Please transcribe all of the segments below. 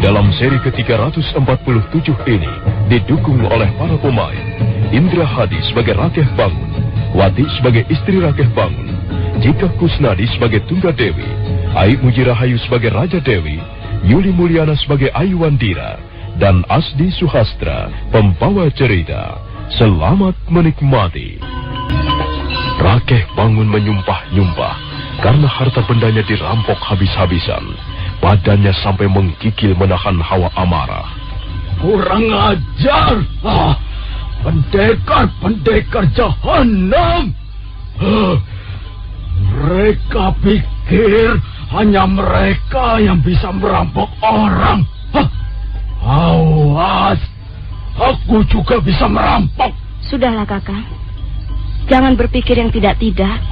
Dalam seri ke-347 ini didukung oleh para pemain Indra Hadi sebagai Rakeh Bangun, Wati sebagai istri Rakeh Bangun, Jika Kusnadi sebagai Tunggadewi, Ai Mujirahayu sebagai Raja Dewi, Yuli Mulyana sebagai Ayu Wandira, dan Asdi Suhastra pembawa cerita. Selamat menikmati. Rakeh Bangun menyumpah-nyumpah karena harta bendanya dirampok habis-habisan. Badannya sampai menggigil menahan hawa amarah. Kurang ajar! Pendekar-pendekar jahanam! Mereka pikir hanya mereka yang bisa merampok orang. Awas! Aku juga bisa merampok. Sudahlah, Kakang. Jangan berpikir yang tidak-tidak.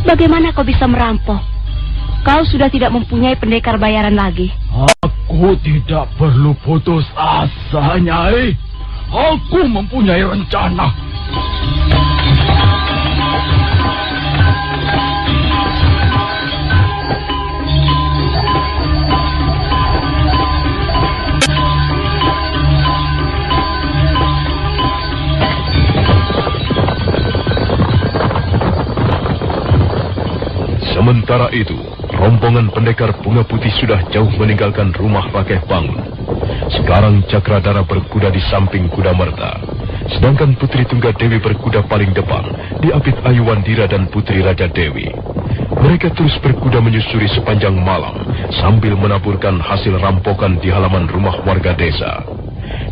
Bagaimana kau bisa merampok? Kau sudah tidak mempunyai pendekar bayaran lagi. Aku tidak perlu putus asa, Nyai. Aku mempunyai rencana. Sementara itu, rombongan pendekar bunga putih sudah jauh meninggalkan rumah Rakeh Bangun. Sekarang Cakradara berkuda di samping kuda Merta, sedangkan Putri Tunggadewi berkuda paling depan, diapit Ayu Wandira dan Putri Raja Dewi. Mereka terus berkuda menyusuri sepanjang malam sambil menaburkan hasil rampokan di halaman rumah warga desa.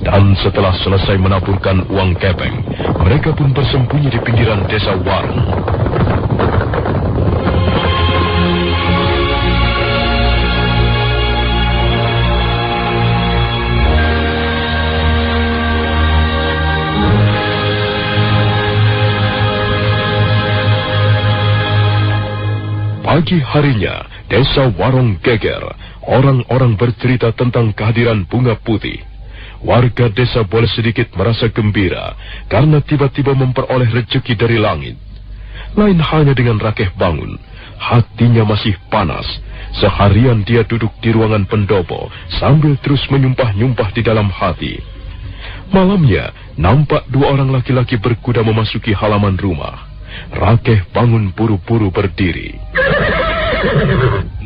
Dan setelah selesai menaburkan uang kepeng, mereka pun bersembunyi di pinggiran desa Warung. Pagi harinya, desa Warung geger. Orang-orang bercerita tentang kehadiran bunga putih. Warga desa boleh sedikit merasa gembira karena tiba-tiba memperoleh rezeki dari langit. Lain halnya dengan Rakeh Bangun, hatinya masih panas. Seharian dia duduk di ruangan pendopo sambil terus menyumpah-nyumpah di dalam hati. Malamnya, nampak dua orang laki-laki berkuda memasuki halaman rumah. Rakeh Bangun buru-buru berdiri.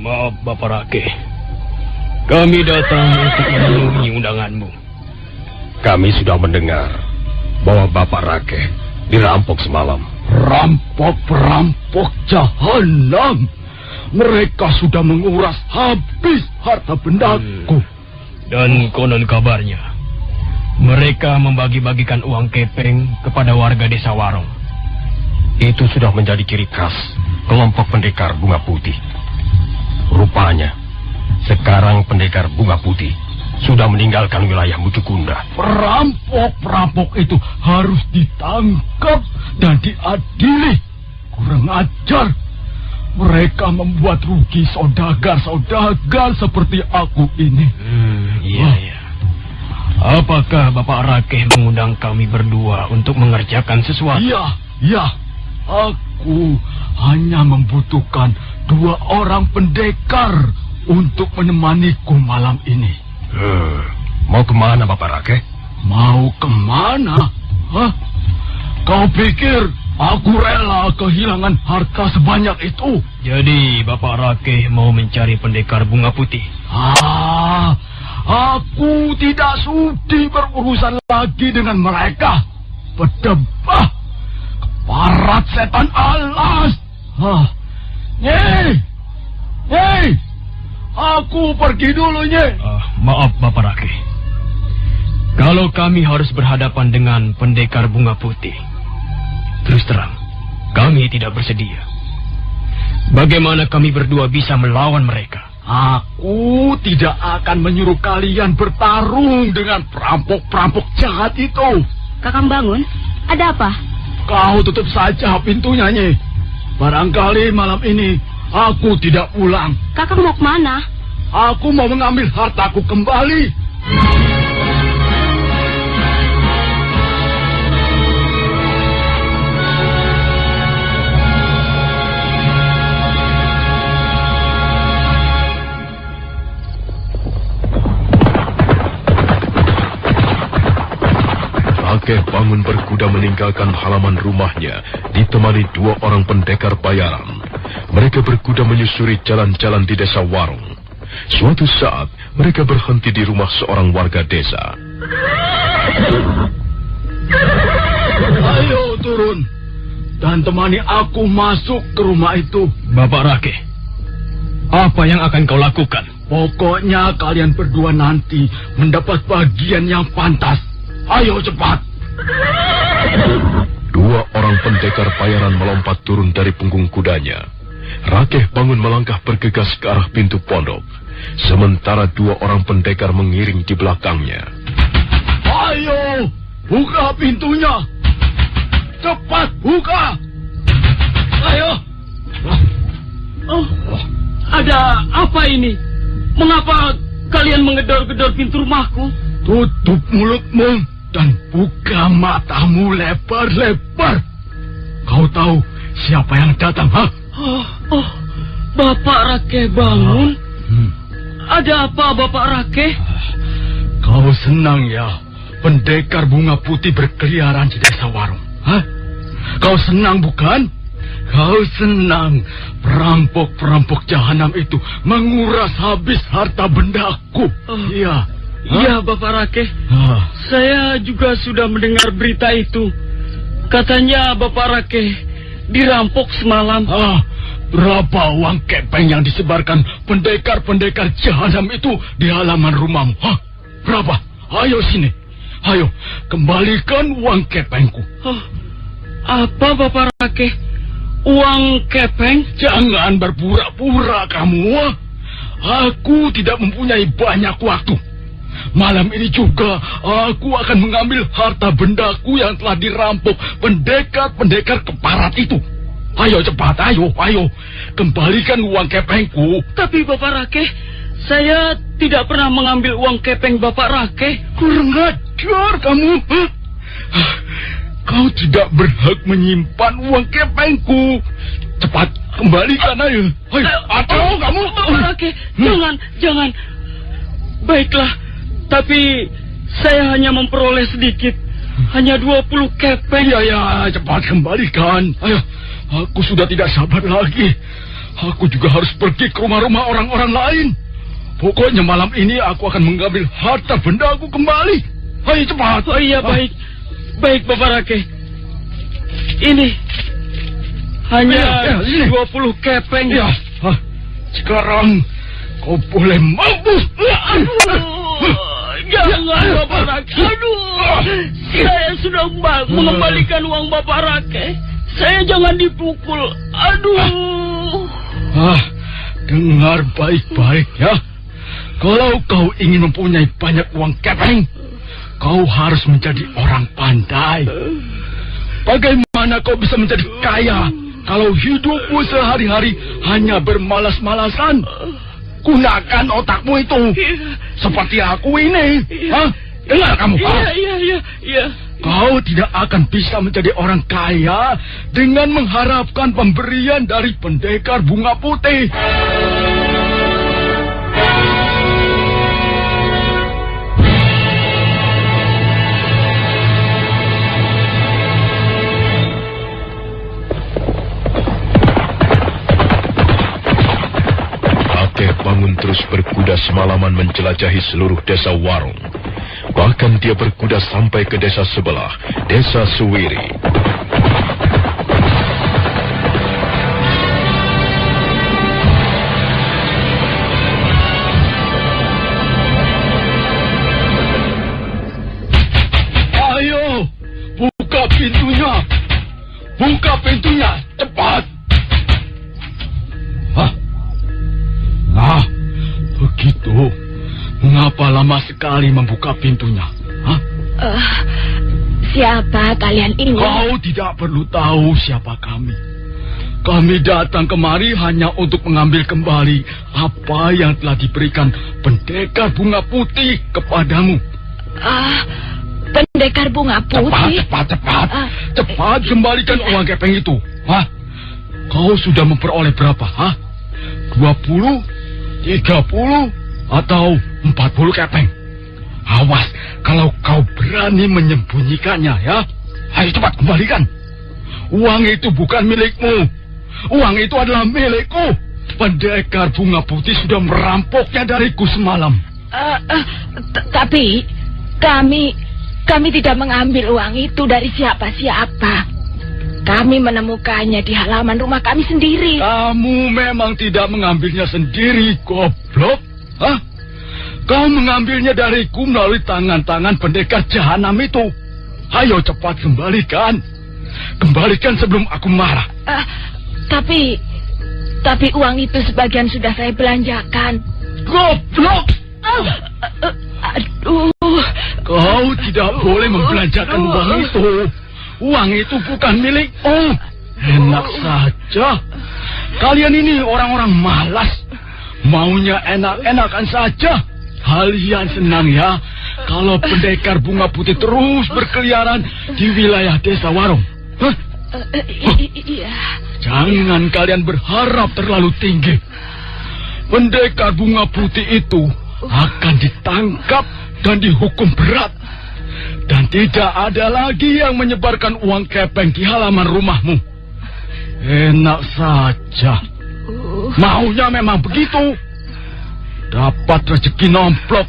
Maaf, Bapak Rakeh. Kami datang untuk memenuhi undanganmu. Kami sudah mendengar bahwa Bapak Rakeh dirampok semalam. Rampok-perampok jahanam. Mereka sudah menguras habis harta bendaku. Dan konon kabarnya, mereka membagi-bagikan uang kepeng kepada warga desa Warung. Itu sudah menjadi ciri khas kelompok pendekar bunga putih. Rupanya, sekarang pendekar bunga putih sudah meninggalkan wilayah Mucukunda. Perampok-perampok itu harus ditangkap dan diadili. Kurang ajar. Mereka membuat rugi saudagar-saudagar seperti aku ini. Iya. Apakah Bapak Rakeh mengundang kami berdua untuk mengerjakan sesuatu? Iya. Aku hanya membutuhkan 2 orang pendekar untuk menemaniku malam ini. Mau kemana, Bapak Rakeh? Mau kemana? Kau pikir aku rela kehilangan harta sebanyak itu? Jadi Bapak Rakeh mau mencari pendekar bunga putih? Aku tidak sudi berurusan lagi dengan mereka. Berdebah. Parat setan alas. Nyai, aku pergi dulu, Nyai. Maaf, Bapak Rakeh. Kalau kami harus berhadapan dengan pendekar bunga putih, terus terang, kami tidak bersedia. Bagaimana kami berdua bisa melawan mereka? Aku tidak akan menyuruh kalian bertarung dengan perampok-perampok jahat itu. Kakang Bangun, ada apa? Kau tutup saja pintunya, Nyai. Barangkali malam ini aku tidak pulang. Kakang mau kemana? Aku mau mengambil hartaku kembali. Rakeh bangun berkuda meninggalkan halaman rumahnya, ditemani 2 orang pendekar bayaran. Mereka berkuda menyusuri jalan-jalan di desa Warung. Suatu saat, mereka berhenti di rumah seorang warga desa. Ayo turun dan temani aku masuk ke rumah itu. Bapak Rakeh, apa yang akan kau lakukan? Pokoknya kalian berdua nanti mendapat bagian yang pantas. Ayo cepat. 2 orang pendekar bayaran melompat turun dari punggung kudanya. Rakeh bangun melangkah bergegas ke arah pintu pondok. Sementara 2 orang pendekar mengiring di belakangnya. Ayo, buka pintunya. Cepat buka. Ayo. Oh, ada apa ini? Mengapa kalian menggedor-gedor pintu rumahku? Tutup mulutmu dan buka matamu lebar-lebar. Kau tahu siapa yang datang, ha? Bapak Rakeh bangun. Ada apa, Bapak Rakeh? Kau senang ya, pendekar bunga putih berkeliaran di desa Warung? Hah? Kau senang bukan? Kau senang perampok-perampok jahanam itu menguras habis harta bendaku. Iya. Iya, Bapak Rakeh. Saya juga sudah mendengar berita itu. Katanya Bapak Rakeh dirampok semalam. Berapa uang kepeng yang disebarkan pendekar-pendekar jahanam itu di halaman rumahmu? Berapa? Ayo sini. Ayo, kembalikan uang kepengku. Apa, Bapak Rakeh? Uang kepeng? Jangan berpura-pura kamu. Aku tidak mempunyai banyak waktu. Malam ini juga aku akan mengambil harta bendaku yang telah dirampok pendekar-pendekar keparat itu. Ayo cepat, ayo. Kembalikan uang kepengku. Tapi Bapak Rakeh, saya tidak pernah mengambil uang kepeng Bapak Rakeh. Kurang ajar kamu. Kau tidak berhak menyimpan uang kepengku. Cepat, kembalikan ayo. Atau kamu. Bapak Rakeh, jangan. Baiklah, tapi saya hanya memperoleh sedikit. Hanya 20 kepeng. Ya, cepat kembalikan. Ayo, aku sudah tidak sabar lagi. Aku juga harus pergi ke rumah-rumah orang-orang lain. Pokoknya malam ini aku akan mengambil harta bendaku kembali. Ayo cepat. Oh iya, baik. Baik, Bapak Rakeh. Ini hanya 20 kepeng. Ya, sekarang kau boleh mampus. Jangan, Bapak Rakeh. Saya sudah mengembalikan uang Bapak Rakeh. Saya jangan dipukul. Dengar baik-baik ya. Kalau kau ingin mempunyai banyak uang kepeng, kau harus menjadi orang pandai. Bagaimana kau bisa menjadi kaya kalau hidupmu sehari-hari hanya bermalas-malasan? Gunakan otakmu itu. Seperti aku ini. Dengar kamu. Iya. Kau tidak akan bisa menjadi orang kaya dengan mengharapkan pemberian dari pendekar bunga putih. Bangun terus berkuda semalaman menjelajahi seluruh desa Warung. Bahkan dia berkuda sampai ke desa sebelah, desa Suwiri. Ayo, buka pintunya. Buka pintunya, cepat. Begitu. Mengapa lama sekali membuka pintunya? Siapa kalian ini? Kau tidak perlu tahu siapa kami. Kami datang kemari hanya untuk mengambil kembali apa yang telah diberikan pendekar bunga putih kepadamu. Pendekar bunga putih? Cepat kembalikan uang kepeng itu. Kau sudah memperoleh berapa? 20, 30, atau 40 kepeng? Awas kalau kau berani menyembunyikannya ya. Ayo cepat kembalikan. Uang itu bukan milikmu. Uang itu adalah milikku. Pendekar Bunga Putih sudah merampoknya dariku semalam. Tapi kami tidak mengambil uang itu dari siapa-siapa. Kami menemukannya di halaman rumah kami sendiri. Kamu memang tidak mengambilnya sendiri, goblok. Hah? Kau mengambilnya dariku melalui tangan-tangan pendekar jahanam itu. Ayo cepat kembalikan. Kembalikan sebelum aku marah. Tapi uang itu sebagian sudah saya belanjakan. Goblok! Aduh. Kau tidak boleh membelanjakan uang itu. Uang itu bukan milikmu. Enak saja. Kalian ini orang-orang malas. Maunya enak-enakan saja. Kalian senang ya kalau pendekar Bunga Putih terus berkeliaran di wilayah Desa Warung. Hah? Iya. Jangan kalian berharap terlalu tinggi. Pendekar Bunga Putih itu akan ditangkap dan dihukum berat. Dan tidak ada lagi yang menyebarkan uang kepeng di halaman rumahmu. Enak saja. Maunya memang begitu. Dapat rezeki nomplok.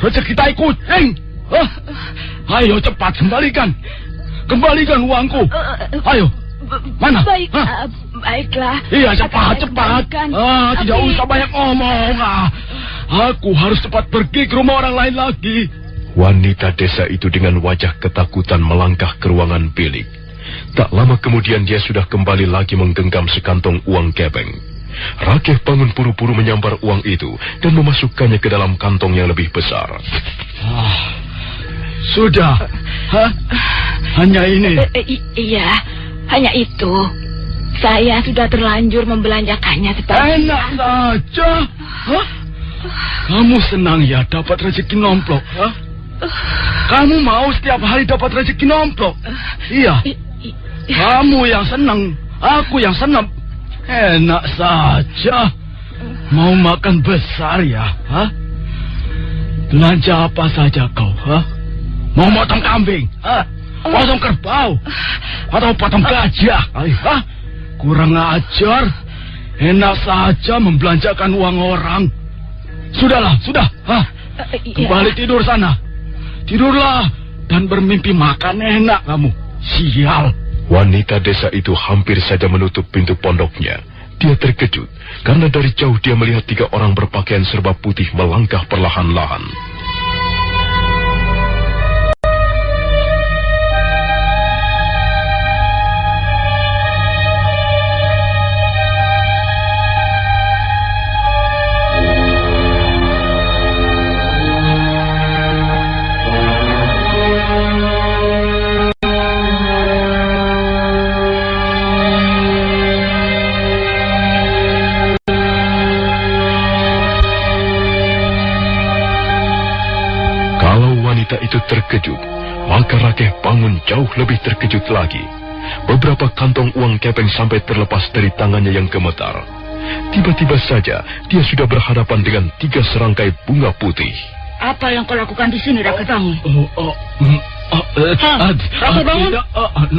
Rezeki tai kucing. Ayo cepat kembalikan. Kembalikan uangku. Ayo. Mana? Baiklah. Iya, cepat. Tidak usah banyak ngomong. Aku harus cepat pergi ke rumah orang lain lagi. Wanita desa itu dengan wajah ketakutan melangkah ke ruangan bilik. Tak lama kemudian dia sudah kembali lagi menggenggam sekantong uang kepeng. Rakeh bangun buru-buru menyambar uang itu dan memasukkannya ke dalam kantong yang lebih besar. Sudah. Hanya ini. Iya, hanya itu. Saya sudah terlanjur membelanjakannya sebagian. Enak saja. Kamu senang ya dapat rezeki nomplok? Kamu mau setiap hari dapat rezeki nomplok? Iya. Kamu yang senang, aku yang senang. Enak saja. Mau makan besar ya? Belanja apa saja kau? Mau potong kambing? Potong kerbau? Atau potong gajah? Kurang ajar. Enak saja membelanjakan uang orang. Sudahlah, sudah. Kembali tidur sana. Tidurlah dan bermimpi makan enak kamu. Sial. Wanita desa itu hampir saja menutup pintu pondoknya. Dia terkejut karena dari jauh dia melihat 3 orang berpakaian serba putih melangkah perlahan-lahan. Itu terkejut, maka Rakeh bangun jauh lebih terkejut lagi. Beberapa kantong uang kepeng sampai terlepas dari tangannya yang gemetar. Tiba-tiba saja dia sudah berhadapan dengan 3 serangkai bunga putih. Apa yang kau lakukan di sini, Rakeh Bangun? Rakeh Bangun?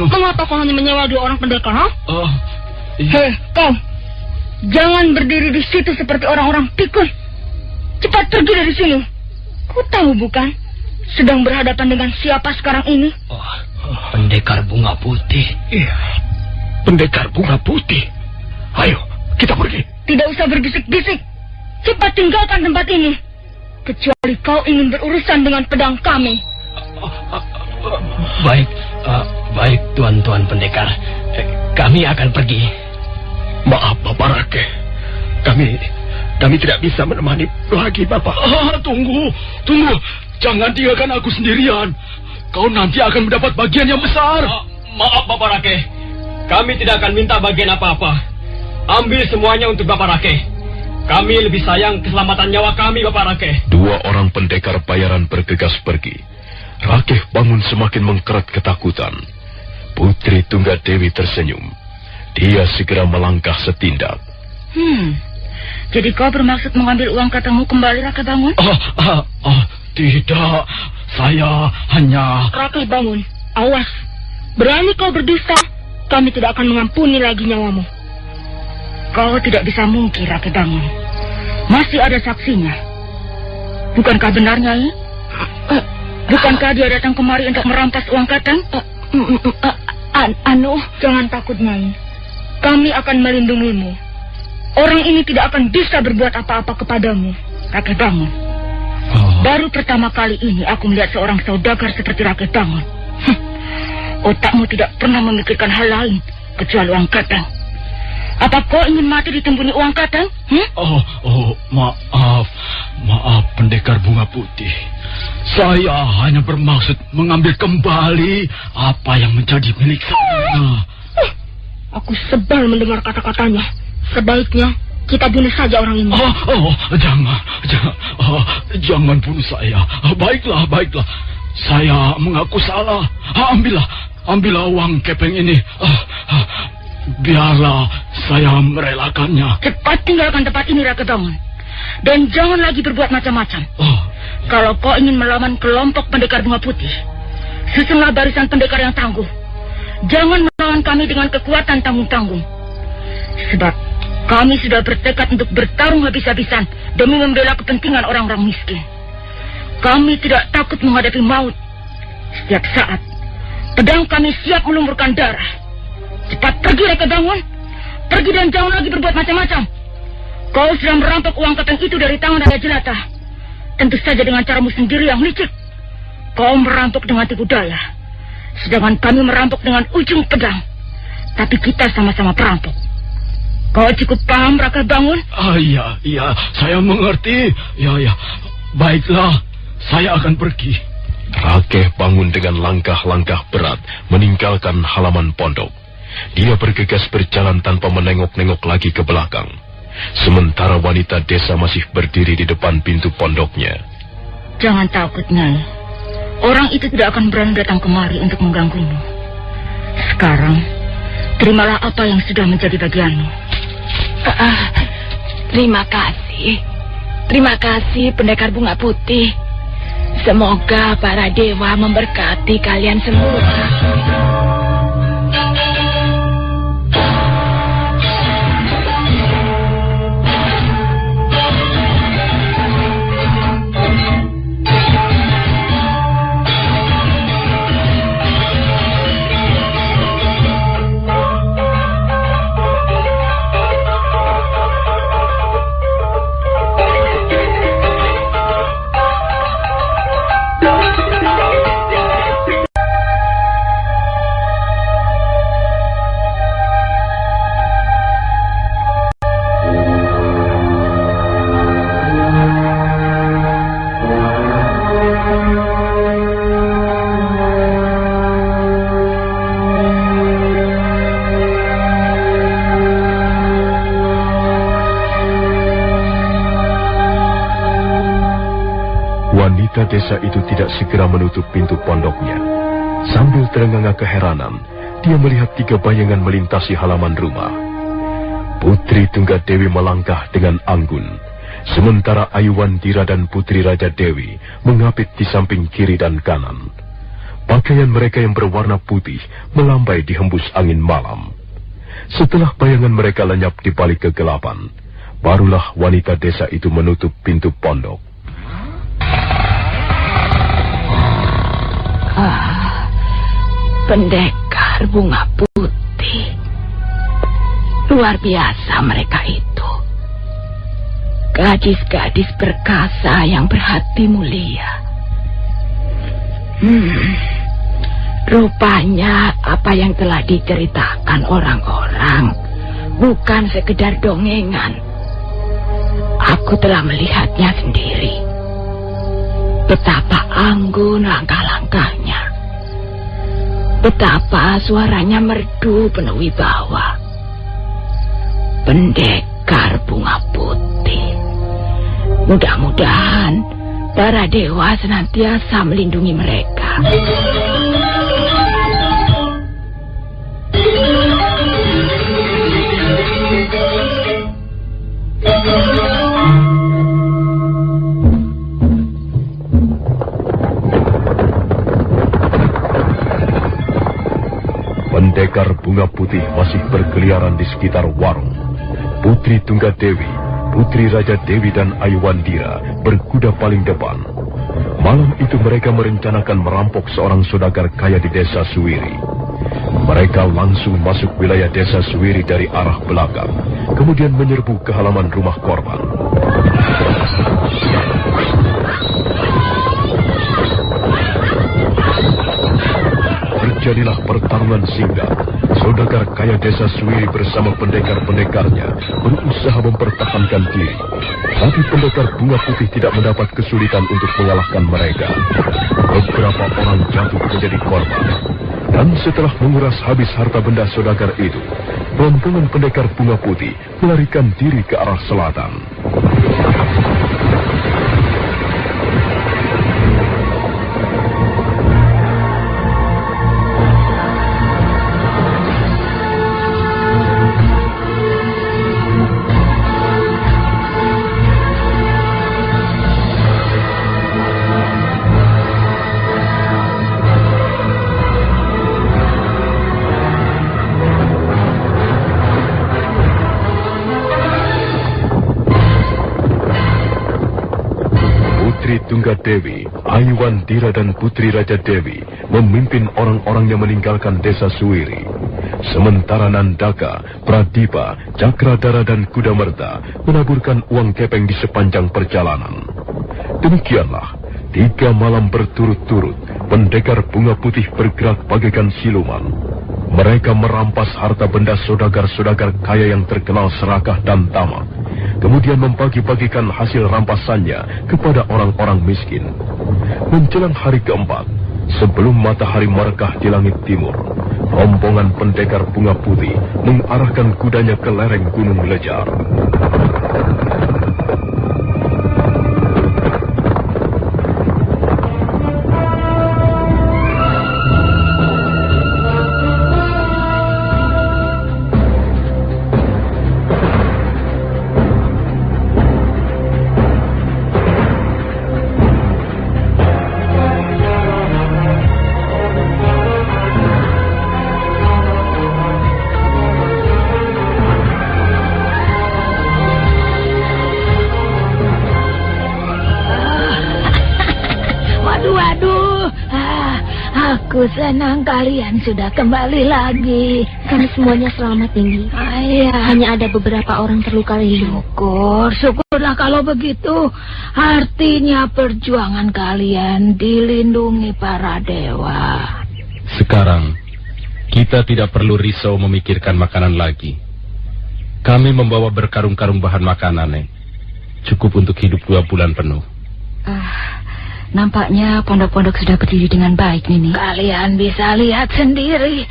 Mengapa kau hanya menyewa 2 orang pendekar? Hei, kau! Jangan berdiri di situ seperti orang-orang pikun. Cepat pergi dari sini. Kau tahu bukan? Sedang berhadapan dengan siapa sekarang ini? Pendekar Bunga Putih. Iya, pendekar Bunga Putih. Ayo, kita pergi. Tidak usah berbisik-bisik. Cepat tinggalkan tempat ini. Kecuali kau ingin berurusan dengan pedang kami. Baik, tuan-tuan pendekar. Kami akan pergi. Maaf, Bapak Rakeh. Kami tidak bisa menemani lagi, Bapak. Tunggu. Jangan tinggalkan aku sendirian. Kau nanti akan mendapat bagian yang besar. Maaf, Bapak Rakeh. Kami tidak akan minta bagian apa-apa. Ambil semuanya untuk Bapak Rakeh. Kami lebih sayang keselamatan nyawa kami, Bapak Rakeh. 2 orang pendekar bayaran bergegas pergi. Rakeh Bangun semakin mengkerat ketakutan. Putri Tunggadewi tersenyum. Dia segera melangkah setindak. Jadi kau bermaksud mengambil uang katamu kembali, Rakeh Bangun? tidak. Saya hanya... Raka, bangun. Awas. Berani kau berdusta, kami tidak akan mengampuni lagi nyawamu. Kau tidak bisa mungkir, Raka, bangun. Masih ada saksinya. Bukankah benar, Nyai? Bukankah dia datang kemari untuk merampas uang Kateng? Jangan takut, Nyai. Kami akan melindungimu. Orang ini tidak akan bisa berbuat apa-apa kepadamu, Raka, bangun. Baru pertama kali ini aku melihat seorang saudagar seperti Raka, bangun. Otakmu tidak pernah memikirkan hal lain kecuali uang Kateng. Apa kau ingin mati ditimbuni uang Kateng? Maaf, Pendekar Bunga Putih. Saya hanya bermaksud mengambil kembali apa yang menjadi milik saya. Aku sebal mendengar kata-katanya. Sebaiknya kita bunuh saja orang ini. Jangan bunuh saya. Baiklah. Saya mengaku salah. Ambillah uang kepeng ini. Biarlah saya merelakannya. Cepat tinggalkan tempat ini, Raka, bangun. Dan jangan lagi berbuat macam-macam. Kalau kau ingin melawan kelompok Pendekar Bunga Putih, susunlah barisan pendekar yang tangguh. Jangan melawan kami dengan kekuatan tanggung-tanggung. Sebab kami sudah bertekad untuk bertarung habis-habisan demi membela kepentingan orang-orang miskin. Kami tidak takut menghadapi maut. Setiap saat, pedang kami siap melumurkan darah. Cepat pergi, Raka, bangun. Pergi dan jangan lagi berbuat macam-macam. Kau sudah merampok uang Kateng itu dari tangan Raja Jelata. Tentu saja dengan caramu sendiri yang licik. Kau merampok dengan tipu daya, sedangkan kami merampok dengan ujung pedang. Tapi kita sama-sama perampok. Kau cukup paham, Raka, bangun? Iya, saya mengerti. Ya, baiklah, saya akan pergi. Rakeh bangun dengan langkah-langkah berat meninggalkan halaman pondok. Dia bergegas berjalan tanpa menengok-nengok lagi ke belakang. Sementara wanita desa masih berdiri di depan pintu pondoknya. Jangan takut, Nyai. Orang itu tidak akan berani datang kemari untuk mengganggumu. Sekarang, terimalah apa yang sudah menjadi bagianmu. Terima kasih. Terima kasih, Pendekar Bunga Putih. Semoga para dewa memberkati kalian semua. Wanita desa itu tidak segera menutup pintu pondoknya. Sambil terengah-engah keheranan, dia melihat 3 bayangan melintasi halaman rumah. Putri Tunggadewi melangkah dengan anggun, sementara Ayuwandira dan Putri Raja Dewi mengapit di samping kiri dan kanan. Pakaian mereka yang berwarna putih melambai dihembus angin malam. Setelah bayangan mereka lenyap di balik kegelapan, barulah wanita desa itu menutup pintu pondok. Pendekar Bunga Putih. Luar biasa mereka itu. Gadis-gadis perkasa yang berhati mulia. Rupanya apa yang telah diceritakan orang-orang bukan sekedar dongengan. Aku telah melihatnya sendiri. Betapa anggun langkah-langkahnya. Betapa suaranya merdu penuh wibawa. Pendekar Bunga Putih. Mudah-mudahan para dewa senantiasa melindungi mereka. Pendekar Bunga Putih masih berkeliaran di sekitar warung. Putri Tunggadewi, Putri Raja Dewi dan Aiwandira berkuda paling depan. Malam itu mereka merencanakan merampok seorang saudagar kaya di desa Suwiri. Mereka langsung masuk wilayah desa Suwiri dari arah belakang, kemudian menyerbu ke halaman rumah korban. Terjadilah pertarungan singkat. Saudagar kaya desa Suwiri bersama pendekar-pendekarnya berusaha mempertahankan diri. Tapi pendekar Bunga Putih tidak mendapat kesulitan untuk mengalahkan mereka. Beberapa orang jatuh menjadi korban. Dan setelah menguras habis harta benda saudagar itu, rombongan pendekar Bunga Putih melarikan diri ke arah selatan. Putri Tunggadewi, Aiwandira dan Putri Raja Dewi memimpin orang-orang yang meninggalkan desa Suwiri. Sementara Nandaka, Pradipa, Cakradara dan Kudamerta menaburkan uang kepeng di sepanjang perjalanan. Demikianlah, 3 malam berturut-turut pendekar Bunga Putih bergerak bagaikan siluman. Mereka merampas harta benda saudagar-saudagar kaya yang terkenal serakah dan tamak. Kemudian membagi-bagikan hasil rampasannya kepada orang-orang miskin. Menjelang hari keempat, sebelum matahari merekah di langit timur, rombongan pendekar Bunga Putih mengarahkan kudanya ke lereng Gunung Lejar. Aku senang kalian sudah kembali lagi. Kami semuanya selamat, Dewi. Hanya ada beberapa orang terluka ringan. Syukurlah kalau begitu. Artinya perjuangan kalian dilindungi para dewa. Sekarang, kita tidak perlu risau memikirkan makanan lagi. Kami membawa berkarung-karung bahan makanan, cukup untuk hidup 2 bulan penuh. Nampaknya pondok-pondok sudah berdiri dengan baik, Nini. Kalian bisa lihat sendiri.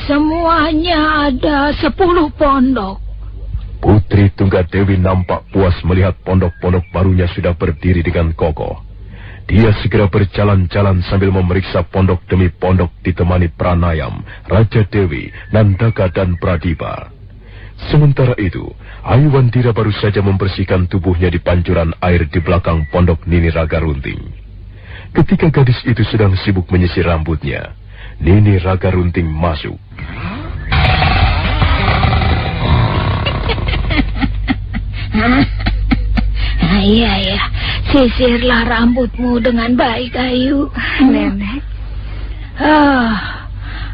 Semuanya ada 10 pondok. Putri Tunggadewi nampak puas melihat pondok-pondok barunya sudah berdiri dengan kokoh. Dia segera berjalan-jalan sambil memeriksa pondok demi pondok ditemani Pranayam, Raja Dewi, Nandaka dan Pradipa. Sementara itu, Aiwandira baru saja membersihkan tubuhnya di pancuran air di belakang pondok Nini Raga Runting. Ketika gadis itu sedang sibuk menyisir rambutnya, Nini Raga Runting masuk. Iya, sisirlah rambutmu dengan baik, Ayu. Nenek.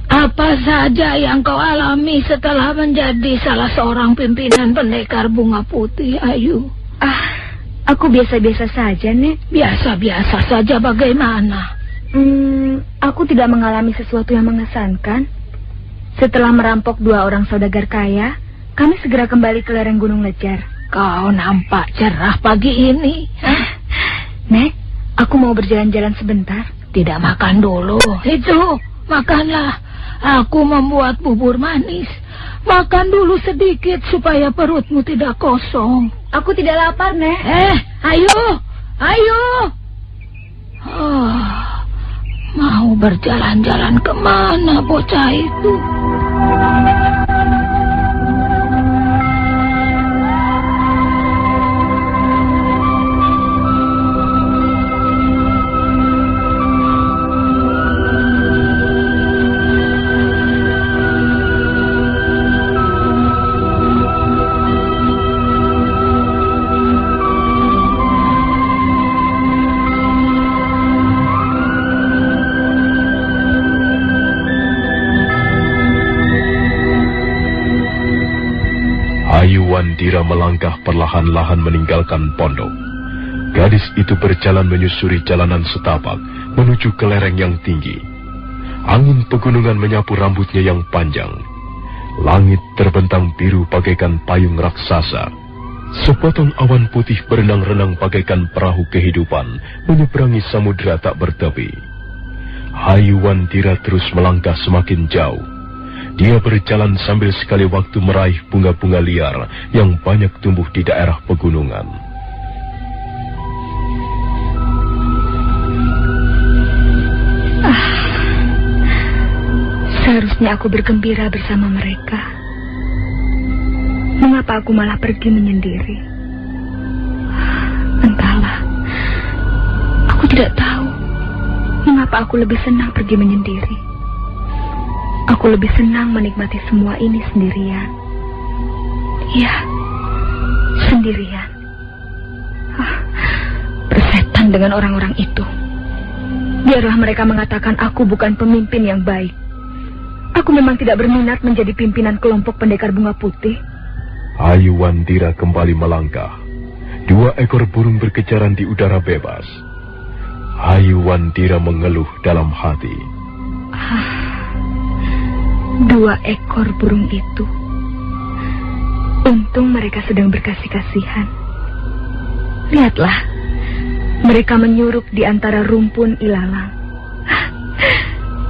Apa saja yang kau alami setelah menjadi salah seorang pimpinan pendekar Bunga Putih, Ayu? Aku biasa-biasa saja, Nek. Biasa-biasa saja bagaimana? Aku tidak mengalami sesuatu yang mengesankan. Setelah merampok 2 orang saudagar kaya, kami segera kembali ke lereng Gunung Lejar. Kau nampak cerah pagi ini. Nek, aku mau berjalan-jalan sebentar. Tidak makan dulu. Itu, makanlah. Aku membuat bubur manis. Makan dulu sedikit supaya perutmu tidak kosong. Aku tidak lapar, Nek. Ayo. Mau berjalan-jalan kemana bocah itu? Wandira melangkah perlahan-lahan meninggalkan pondok. Gadis itu berjalan menyusuri jalanan setapak menuju ke lereng yang tinggi. Angin pegunungan menyapu rambutnya yang panjang. Langit terbentang biru bagaikan payung raksasa. Sepotong awan putih berenang-renang bagaikan perahu kehidupan menyeberangi samudera tak bertepi. Hayu Wandira terus melangkah semakin jauh. Dia berjalan sambil sekali waktu meraih bunga-bunga liar yang banyak tumbuh di daerah pegunungan. Seharusnya aku bergembira bersama mereka. Mengapa aku malah pergi menyendiri? Entahlah. Aku tidak tahu mengapa aku lebih senang pergi menyendiri. Aku lebih senang menikmati semua ini sendirian. Ya, sendirian. Bersetan dengan orang-orang itu. Biarlah mereka mengatakan aku bukan pemimpin yang baik. Aku memang tidak berminat menjadi pimpinan kelompok pendekar bunga putih. Hayu Wandira kembali melangkah. 2 ekor burung berkejaran di udara bebas. Hayu Wandira mengeluh dalam hati. 2 ekor burung itu. Untung mereka sedang berkasih-kasihan. Lihatlah, mereka menyurup di antara rumpun ilalang.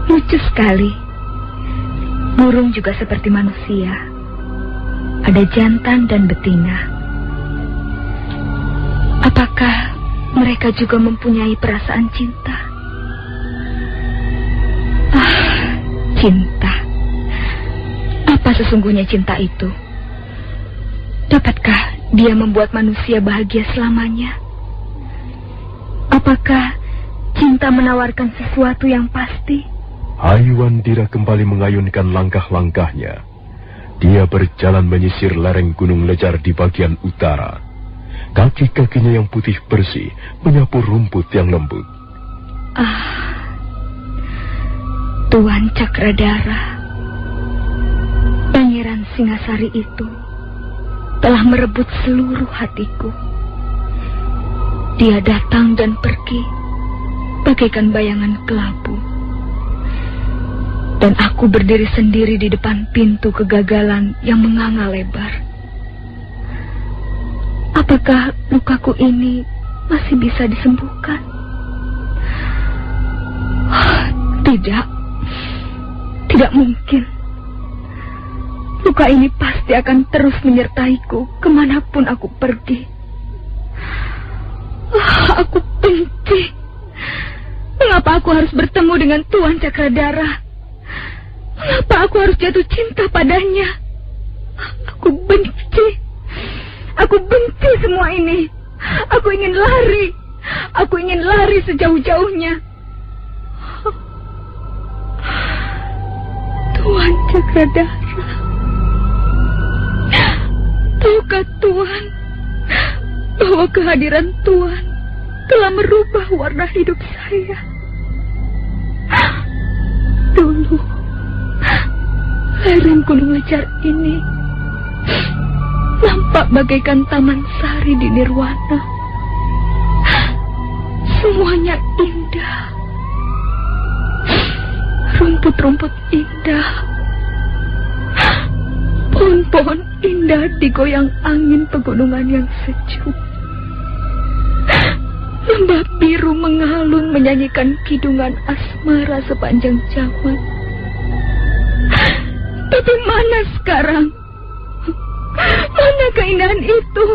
Lucu sekali. Burung juga seperti manusia. Ada jantan dan betina. Apakah mereka juga mempunyai perasaan cinta? Cinta. Apa sesungguhnya cinta itu? Dapatkah dia membuat manusia bahagia selamanya? Apakah cinta menawarkan sesuatu yang pasti? Hayu Wandira kembali mengayunkan langkah-langkahnya. Dia berjalan menyisir lereng Gunung Lejar di bagian utara. Kaki-kakinya yang putih bersih menyapu rumput yang lembut. Tuan Cakradara, Pangeran Singasari itu telah merebut seluruh hatiku. Dia datang dan pergi bagaikan bayangan kelabu. Dan aku berdiri sendiri di depan pintu kegagalan yang menganga lebar. Apakah lukaku ini masih bisa disembuhkan? Tidak. Tidak mungkin. Luka ini pasti akan terus menyertaiku kemanapun aku pergi. Aku benci. Mengapa aku harus bertemu dengan Tuan Cakradara? Mengapa aku harus jatuh cinta padanya? Aku benci. Aku benci semua ini. Aku ingin lari. Aku ingin lari sejauh-jauhnya. Tuan Cakradara, tahukah Tuan bahwa kehadiran Tuan telah merubah warna hidup saya? Dulu lereng Gunung Lejar ini nampak bagaikan taman sari di Nirwana. Semuanya indah. Rumput-rumput indah. Pohon-pohon indah digoyang angin pegunungan yang sejuk. Lembah biru mengalun menyanyikan kidungan asmara sepanjang zaman. Tapi mana sekarang? Mana keindahan itu?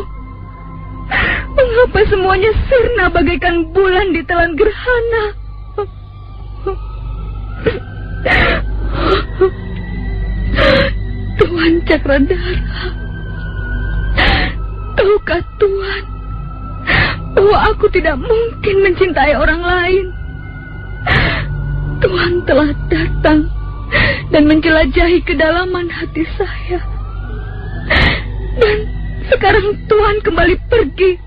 Mengapa semuanya sirna bagaikan bulan di telan gerhana? Tuan Cakradara, tahukah Tuan bahwa aku tidak mungkin mencintai orang lain? Tuan telah datang dan menjelajahi kedalaman hati saya. Dan sekarang Tuan kembali pergi.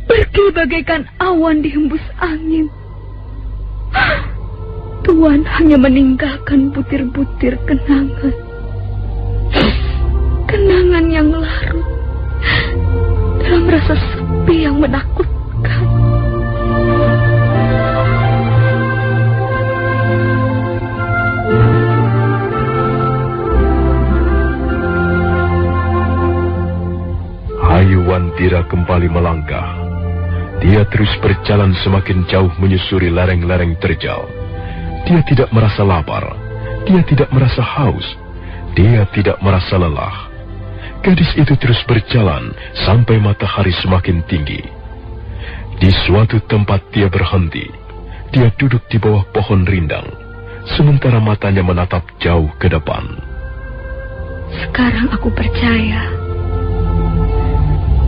Pergi bagaikan awan dihembus angin. Tuan hanya meninggalkan butir-butir kenangan. Kenangan yang larut dalam rasa sepi yang menakutkan. Ayu Wandira kembali melangkah. Dia terus berjalan semakin jauh menyusuri lereng-lereng terjal. Dia tidak merasa lapar. Dia tidak merasa haus. Dia tidak merasa lelah. Gadis itu terus berjalan sampai matahari semakin tinggi. Di suatu tempat dia berhenti. Dia duduk di bawah pohon rindang, sementara matanya menatap jauh ke depan. Sekarang aku percaya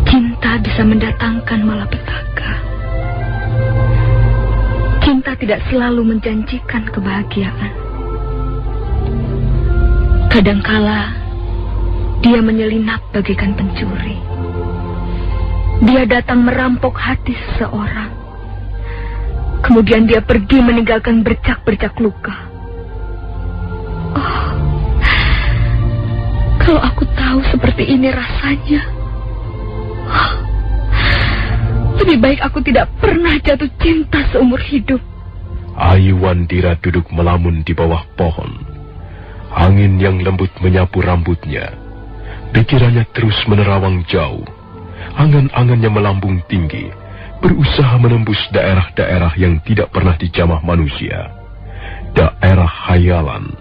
cinta bisa mendatangkan malapetaka. Cinta tidak selalu menjanjikan kebahagiaan. Kadangkala dia menyelinap bagaikan pencuri. Dia datang merampok hati seseorang. Kemudian dia pergi meninggalkan bercak-bercak luka. Oh, kalau aku tahu seperti ini rasanya, lebih baik aku tidak pernah jatuh cinta seumur hidup. Ayu Wandira duduk melamun di bawah pohon. Angin yang lembut menyapu rambutnya. Pikirannya terus menerawang jauh. Angan-angannya melambung tinggi, berusaha menembus daerah-daerah yang tidak pernah dijamah manusia. Daerah khayalan,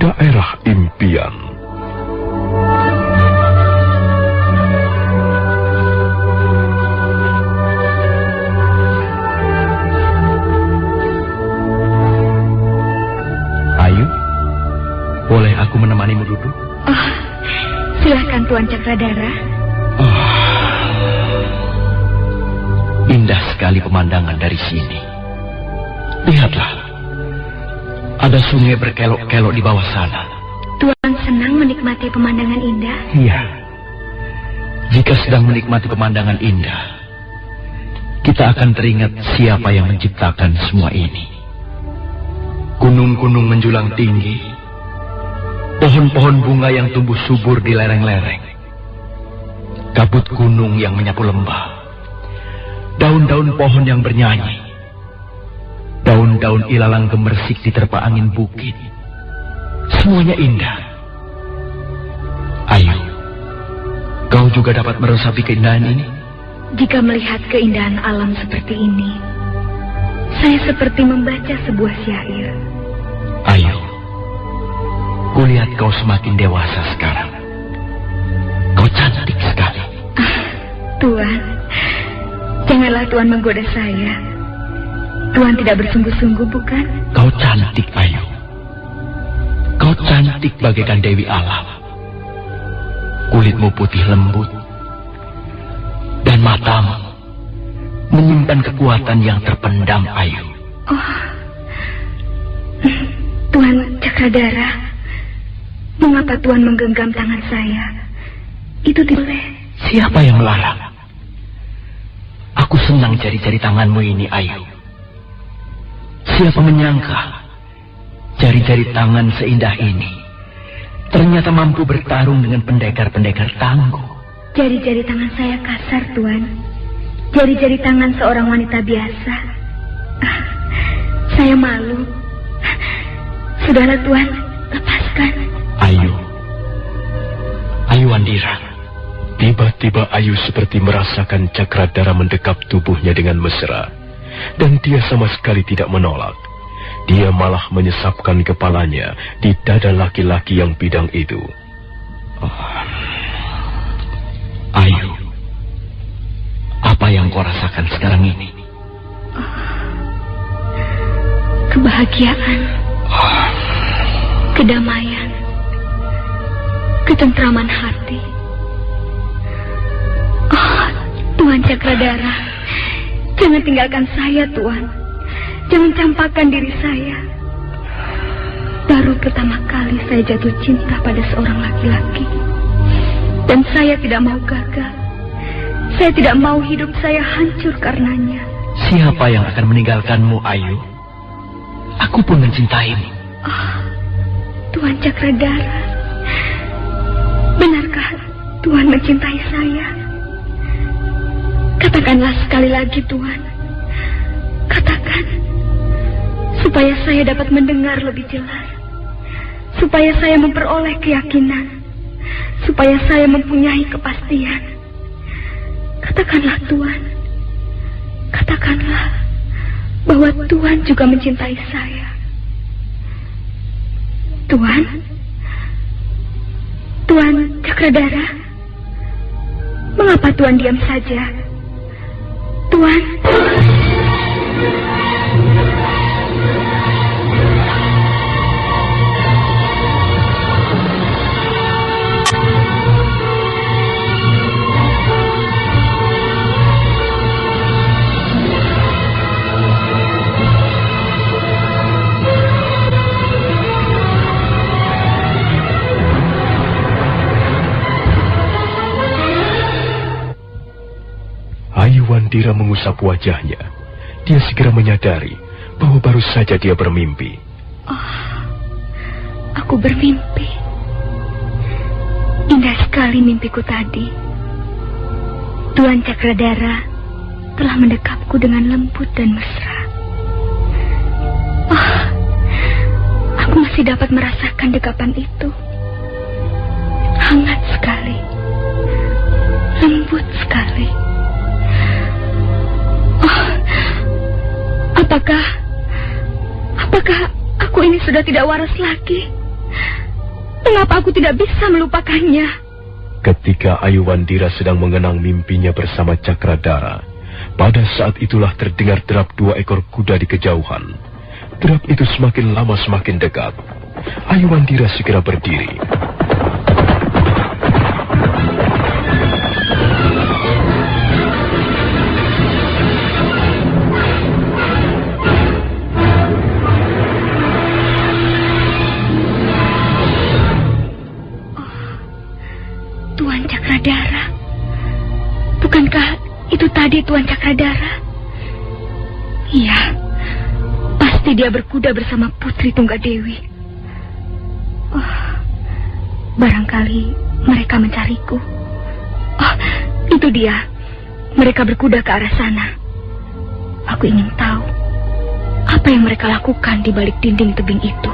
daerah impian. Ayu, boleh aku menemanimu duduk? Oh, silahkan Tuan Cakradara. Indah sekali pemandangan dari sini. Lihatlah, ada sungai berkelok-kelok di bawah sana. Tuan senang menikmati pemandangan indah? Iya. Jika sedang menikmati pemandangan indah, kita akan teringat siapa yang menciptakan semua ini. Gunung-gunung menjulang tinggi, pohon-pohon bunga yang tumbuh subur di lereng-lereng, kabut gunung yang menyapu lembah, daun-daun pohon yang bernyanyi, daun-daun ilalang gemersik diterpa angin bukit. Semuanya indah. Ayu, kau juga dapat meresapi keindahan ini? Jika melihat keindahan alam seperti ini, saya seperti membaca sebuah syair. Ayu, kulihat kau semakin dewasa sekarang. Kau cantik sekali. Tuan, janganlah Tuan menggoda saya. Tuan tidak bersungguh-sungguh, bukan? Kau cantik, Ayu. Kau cantik bagaikan Dewi Alam. Kulitmu putih lembut, dan matamu menyimpan kekuatan yang terpendam, Ayu. Oh, Tuan Cakradara, mengapa Tuan menggenggam tangan saya? Itu tidak boleh. Siapa yang melarang? Aku senang jari-jari tanganmu ini, Ayu. Siapa menyangka jari-jari tangan seindah ini ternyata mampu bertarung dengan pendekar-pendekar tangguh. Jari-jari tangan saya kasar, Tuan. Jari-jari tangan seorang wanita biasa. Saya malu. Sudahlah, Tuan, lepaskan. Ayu Wandira. Tiba-tiba Ayu seperti merasakan Cakradara mendekap tubuhnya dengan mesra. Dan dia sama sekali tidak menolak. Dia malah menyesapkan kepalanya di dada laki-laki yang bidang itu. Ayu, apa yang kau rasakan sekarang ini? Kebahagiaan, kedamaian, ketentraman hati. Tuan Cakradara, jangan tinggalkan saya, Tuan. Jangan campakkan diri saya. Baru pertama kali saya jatuh cinta pada seorang laki-laki. Dan saya tidak mau gagal. Saya tidak mau hidup saya hancur karenanya. Siapa yang akan meninggalkanmu, Ayu? Aku pun mencintaimu. Tuan Cakradara, benarkah Tuan mencintai saya? Katakanlah sekali lagi, Tuan. Katakan, supaya saya dapat mendengar lebih jelas. Supaya saya memperoleh keyakinan. Supaya saya mempunyai kepastian. Katakanlah, Tuan. Katakanlah bahwa Tuan juga mencintai saya. Tuan? Tuan Cakradara? Mengapa Tuan diam saja? Tuan? Ayuwandira mengusap wajahnya. Dia segera menyadari bahwa baru saja dia bermimpi. Oh, aku bermimpi. Indah sekali mimpiku tadi. Tuan Cakradara telah mendekapku dengan lembut dan mesra. Oh, aku masih dapat merasakan dekapan itu. Hangat sekali. Lembut sekali. Oh, apakah aku ini sudah tidak waras lagi? Mengapa aku tidak bisa melupakannya? Ketika Ayuwandira sedang mengenang mimpinya bersama Cakradara, pada saat itulah terdengar derap 2 ekor kuda di kejauhan. Derap itu semakin lama semakin dekat. Ayuwandira segera berdiri. Tuan Cakradara. Bukankah itu tadi Tuan Cakradara? Iya, pasti dia berkuda bersama Putri Tunggadewi. Oh, barangkali mereka mencariku. Oh, itu dia. Mereka berkuda ke arah sana. Aku ingin tahu apa yang mereka lakukan di balik dinding tebing itu.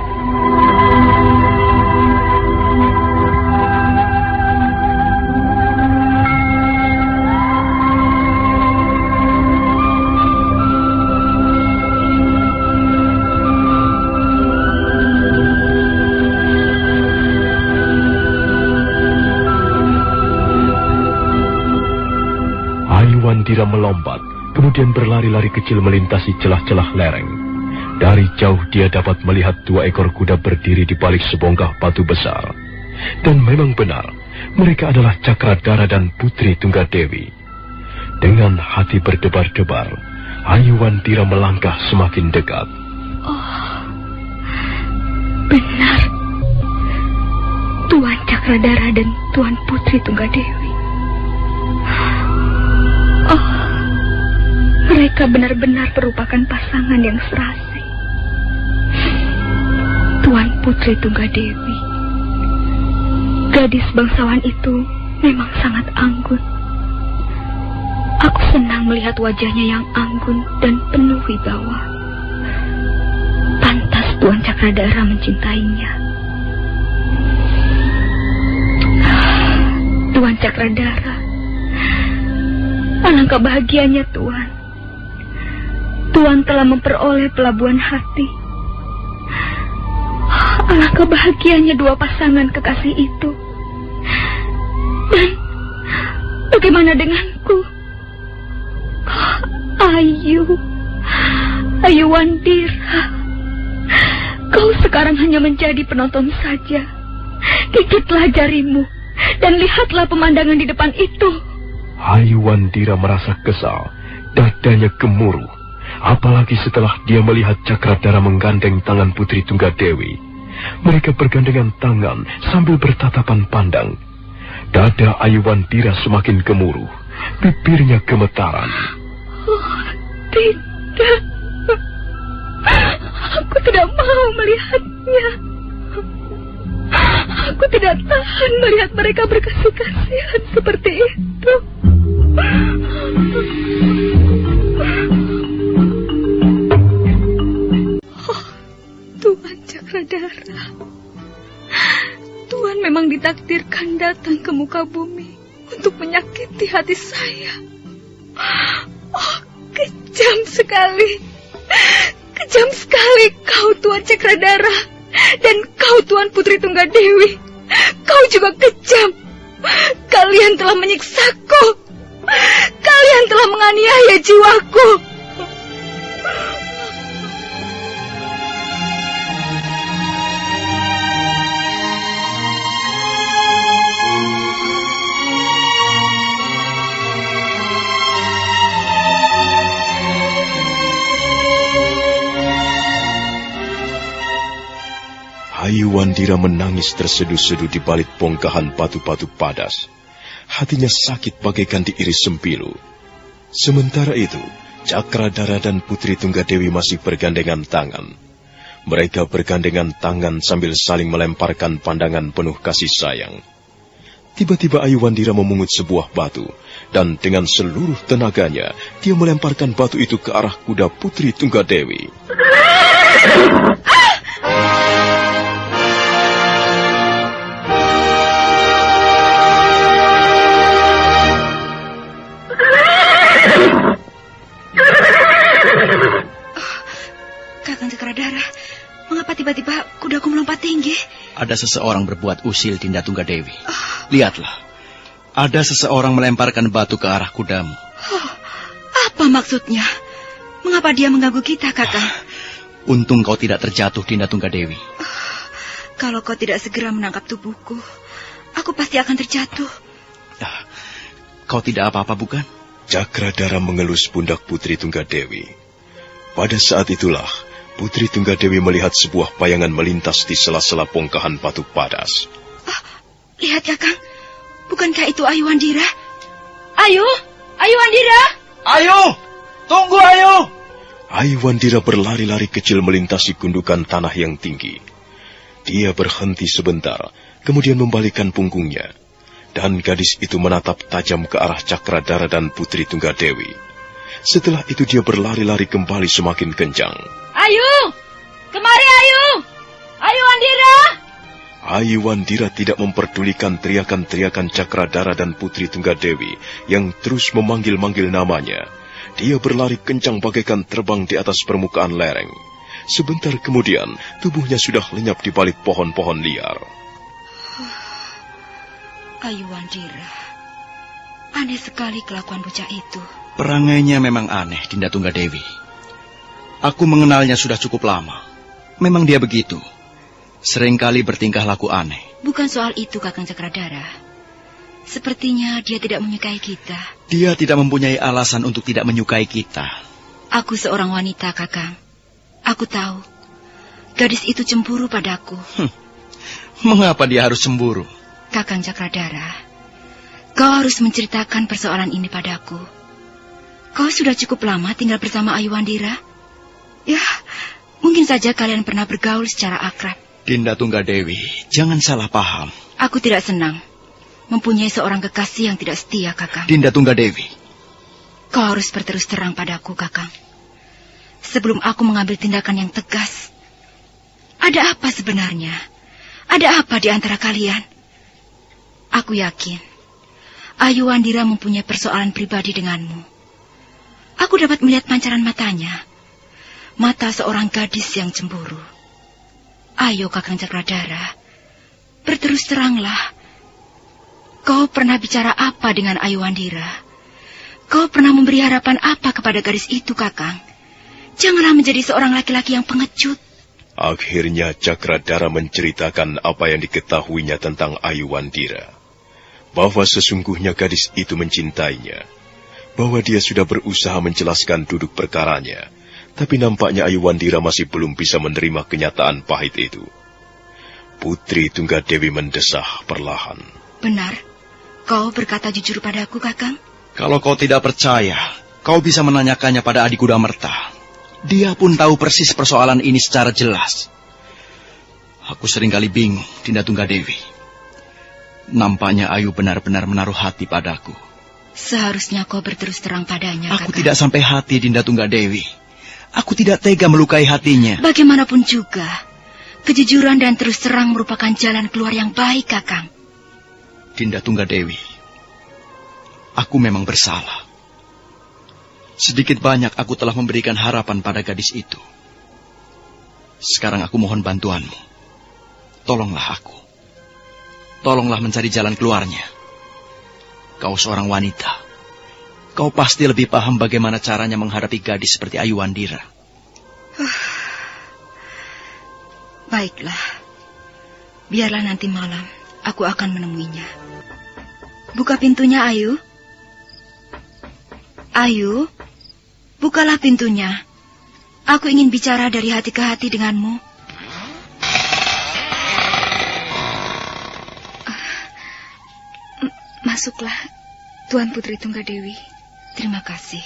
Ayuwandira melompat, kemudian berlari-lari kecil melintasi celah-celah lereng. Dari jauh dia dapat melihat 2 ekor kuda berdiri di balik sebongkah batu besar. Dan memang benar, mereka adalah Cakradara dan Putri Tunggadewi. Dengan hati berdebar-debar, Ayuwandira melangkah semakin dekat. Oh, benar. Tuan Cakradara dan Tuan Putri Tunggadewi. Oh, mereka benar-benar merupakan pasangan yang serasi. Tuan Putri Tunggadewi. Gadis bangsawan itu memang sangat anggun. Aku senang melihat wajahnya yang anggun dan penuh wibawa. Pantas Tuan Cakradara mencintainya. Tuan Cakradara. Alangkah bahagianya Tuan. Tuan telah memperoleh pelabuhan hati. Alangkah bahagianya 2 pasangan kekasih itu. Dan bagaimana denganku? Ayuwandira. Kau sekarang hanya menjadi penonton saja. Gigitlah jarimu dan lihatlah pemandangan di depan itu. Ayuwandira merasa kesal, dadanya gemuruh. Apalagi setelah dia melihat Cakradara menggandeng tangan Putri Tunggadewi. Mereka bergandengan tangan sambil bertatapan pandang. Dada Ayuwandira semakin gemuruh, bibirnya gemetaran. Oh, tidak. Aku tidak mau melihatnya. Aku tidak tahan melihat mereka berkasih-kasihan seperti itu. Tuan Cakradara, Tuan memang ditakdirkan datang ke muka bumi untuk menyakiti hati saya. Oh, kejam sekali. Kejam sekali kau, Tuan Cakradara. Dan kau, Tuan Putri Tunggadewi. Kau juga kejam. Kalian telah menyiksaku. Kalian telah menganiaya jiwaku. Ayuwandira menangis terseduh-seduh di balik bongkahan batu-batu padas. Hatinya sakit bagaikan diiris sempilu. Sementara itu, Cakradara dan Putri Tunggadewi masih bergandengan tangan. Mereka bergandengan tangan sambil saling melemparkan pandangan penuh kasih sayang. Tiba-tiba Ayuwandira memungut sebuah batu, dan dengan seluruh tenaganya, dia melemparkan batu itu ke arah kuda Putri Tunggadewi. Kakang Cakradara, mengapa tiba-tiba kudaku melompat tinggi? Ada seseorang berbuat usil, Dinda Tunggadewi. Lihatlah, ada seseorang melemparkan batu ke arah kudamu. Apa maksudnya? Mengapa dia mengganggu kita, Kakang? Untung kau tidak terjatuh, Dinda Tunggadewi. Kalau kau tidak segera menangkap tubuhku, aku pasti akan terjatuh. Kau tidak apa-apa, bukan? Cakradara mengelus pundak Putri Tunggadewi. Pada saat itulah, Putri Tunggadewi melihat sebuah bayangan melintas di sela-sela bongkahan batu padas. Lihat, Kakang. Bukankah itu Ayuwandira? Ayo, Ayuwandira! Ayo! Tunggu, ayo! Ayuwandira berlari-lari kecil melintasi gundukan tanah yang tinggi. Dia berhenti sebentar, kemudian membalikkan punggungnya. Dan gadis itu menatap tajam ke arah Cakradara dan Putri Tunggadewi. Setelah itu dia berlari-lari kembali semakin kencang. Ayu! Kemari, Ayu! Ayuwandira! Ayuwandira tidak memperdulikan teriakan-teriakan Cakradara dan Putri Tunggadewi yang terus memanggil-manggil namanya. Dia berlari kencang bagaikan terbang di atas permukaan lereng. Sebentar kemudian, tubuhnya sudah lenyap di balik pohon-pohon liar. Ayuwandira, aneh sekali kelakuan bocah itu. Perangainya memang aneh, Dinda Tunggadewi. Aku mengenalnya sudah cukup lama. Memang dia begitu. Seringkali bertingkah laku aneh. Bukan soal itu, Kakang Cakradara. Sepertinya dia tidak menyukai kita. Dia tidak mempunyai alasan untuk tidak menyukai kita. Aku seorang wanita, Kakang. Aku tahu. Gadis itu cemburu padaku. Mengapa dia harus cemburu? Kakang Cakradara, kau harus menceritakan persoalan ini padaku. Kau sudah cukup lama tinggal bersama Ayuwandira. Ya, mungkin saja kalian pernah bergaul secara akrab. Dinda Tunggadewi, jangan salah paham. Aku tidak senang mempunyai seorang kekasih yang tidak setia, Kakang. Dinda Tunggadewi, kau harus berterus terang padaku, Kakang. Sebelum aku mengambil tindakan yang tegas. Ada apa sebenarnya? Ada apa di antara kalian? Aku yakin Ayuwandira mempunyai persoalan pribadi denganmu. Aku dapat melihat pancaran matanya. Mata seorang gadis yang cemburu. Ayo, Kakang Cakradara, berterus teranglah. Kau pernah bicara apa dengan Ayuwandira? Kau pernah memberi harapan apa kepada gadis itu, Kakang? Janganlah menjadi seorang laki-laki yang pengecut. Akhirnya Cakradara menceritakan apa yang diketahuinya tentang Ayuwandira. Bahwa sesungguhnya gadis itu mencintainya. Bahwa dia sudah berusaha menjelaskan duduk perkaranya. Tapi nampaknya Ayuwandira masih belum bisa menerima kenyataan pahit itu. Putri Tunggadewi mendesah perlahan. Benar, kau berkata jujur padaku, Kakang. Kalau kau tidak percaya, kau bisa menanyakannya pada Adi Kudamerta. Dia pun tahu persis persoalan ini secara jelas. Aku seringkali bingung, Dinda Tunggadewi. Nampaknya Ayu benar-benar menaruh hati padaku. Seharusnya kau berterus terang padanya, Aku Kakang. tidak sampai hati, Dinda Tunggadewi. Aku tidak tega melukai hatinya. Bagaimanapun juga, kejujuran dan terus terang merupakan jalan keluar yang baik, Kakang. Dinda Tunggadewi, aku memang bersalah. Sedikit banyak aku telah memberikan harapan pada gadis itu. Sekarang aku mohon bantuanmu. Tolonglah aku. Tolonglah mencari jalan keluarnya. Kau seorang wanita. Kau pasti lebih paham bagaimana caranya menghadapi gadis seperti Ayu Wandira. Baiklah. Biarlah nanti malam aku akan menemuinya. Buka pintunya, Ayu. Ayu, bukalah pintunya. Aku ingin bicara dari hati ke hati denganmu. Masuklah, Tuan Putri Tunggadewi. Terima kasih.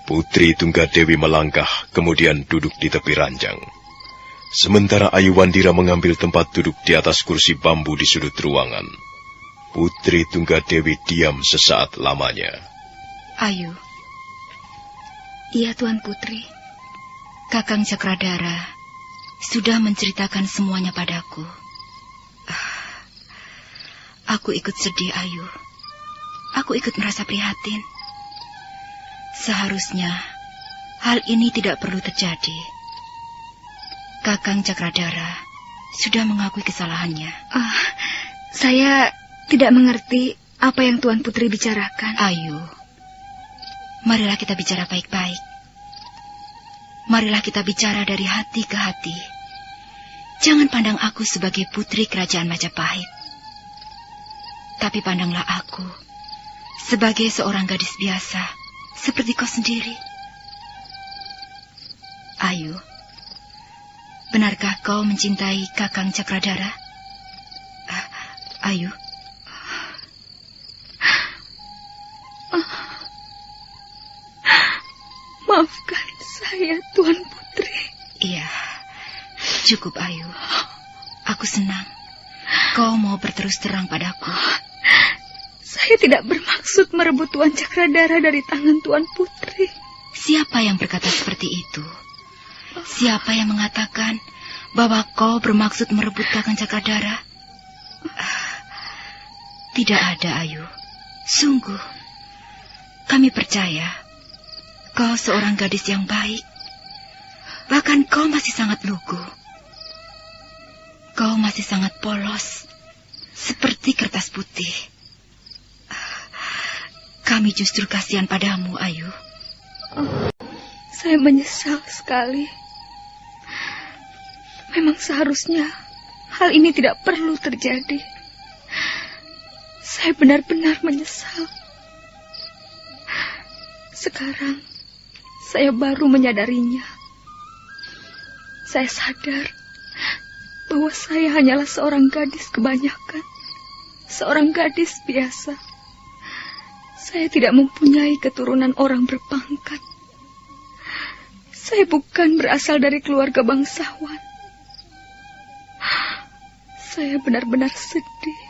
Putri Tunggadewi melangkah, kemudian duduk di tepi ranjang. Sementara Ayu Wandira mengambil tempat duduk di atas kursi bambu di sudut ruangan. Putri Tunggadewi diam sesaat lamanya. Ayu. Iya, Tuan Putri. Kakang Cakradara sudah menceritakan semuanya padaku. Aku ikut sedih, Ayu. Aku ikut merasa prihatin. Seharusnya hal ini tidak perlu terjadi. Kakang Cakradara sudah mengakui kesalahannya. Saya tidak mengerti apa yang Tuan Putri bicarakan. Ayu, marilah kita bicara baik-baik. Marilah kita bicara dari hati ke hati. Jangan pandang aku sebagai putri kerajaan Majapahit. Tapi pandanglah aku sebagai seorang gadis biasa, seperti kau sendiri. Ayu, benarkah kau mencintai Kakang Cakradara? Ayu. Maafkan saya, Tuan Putri. Iya, cukup, Ayu. Aku senang kau mau berterus terang padaku. Saya tidak bermaksud merebut Tuan Cakradara dari tangan Tuan Putri. Siapa yang berkata seperti itu? Siapa yang mengatakan bahwa kau bermaksud merebut Kakang Cakradara? Tidak ada, Ayu. Sungguh. Kami percaya kau seorang gadis yang baik. Bahkan kau masih sangat lugu. Kau masih sangat polos, seperti kertas putih. Kami justru kasihan padamu, Ayu. Saya menyesal sekali. Memang seharusnya hal ini tidak perlu terjadi. Saya benar-benar menyesal. Sekarang saya baru menyadarinya. Saya sadar bahwa saya hanyalah seorang gadis kebanyakan. Seorang gadis biasa. Saya tidak mempunyai keturunan orang berpangkat. Saya bukan berasal dari keluarga bangsawan. Saya benar-benar sedih.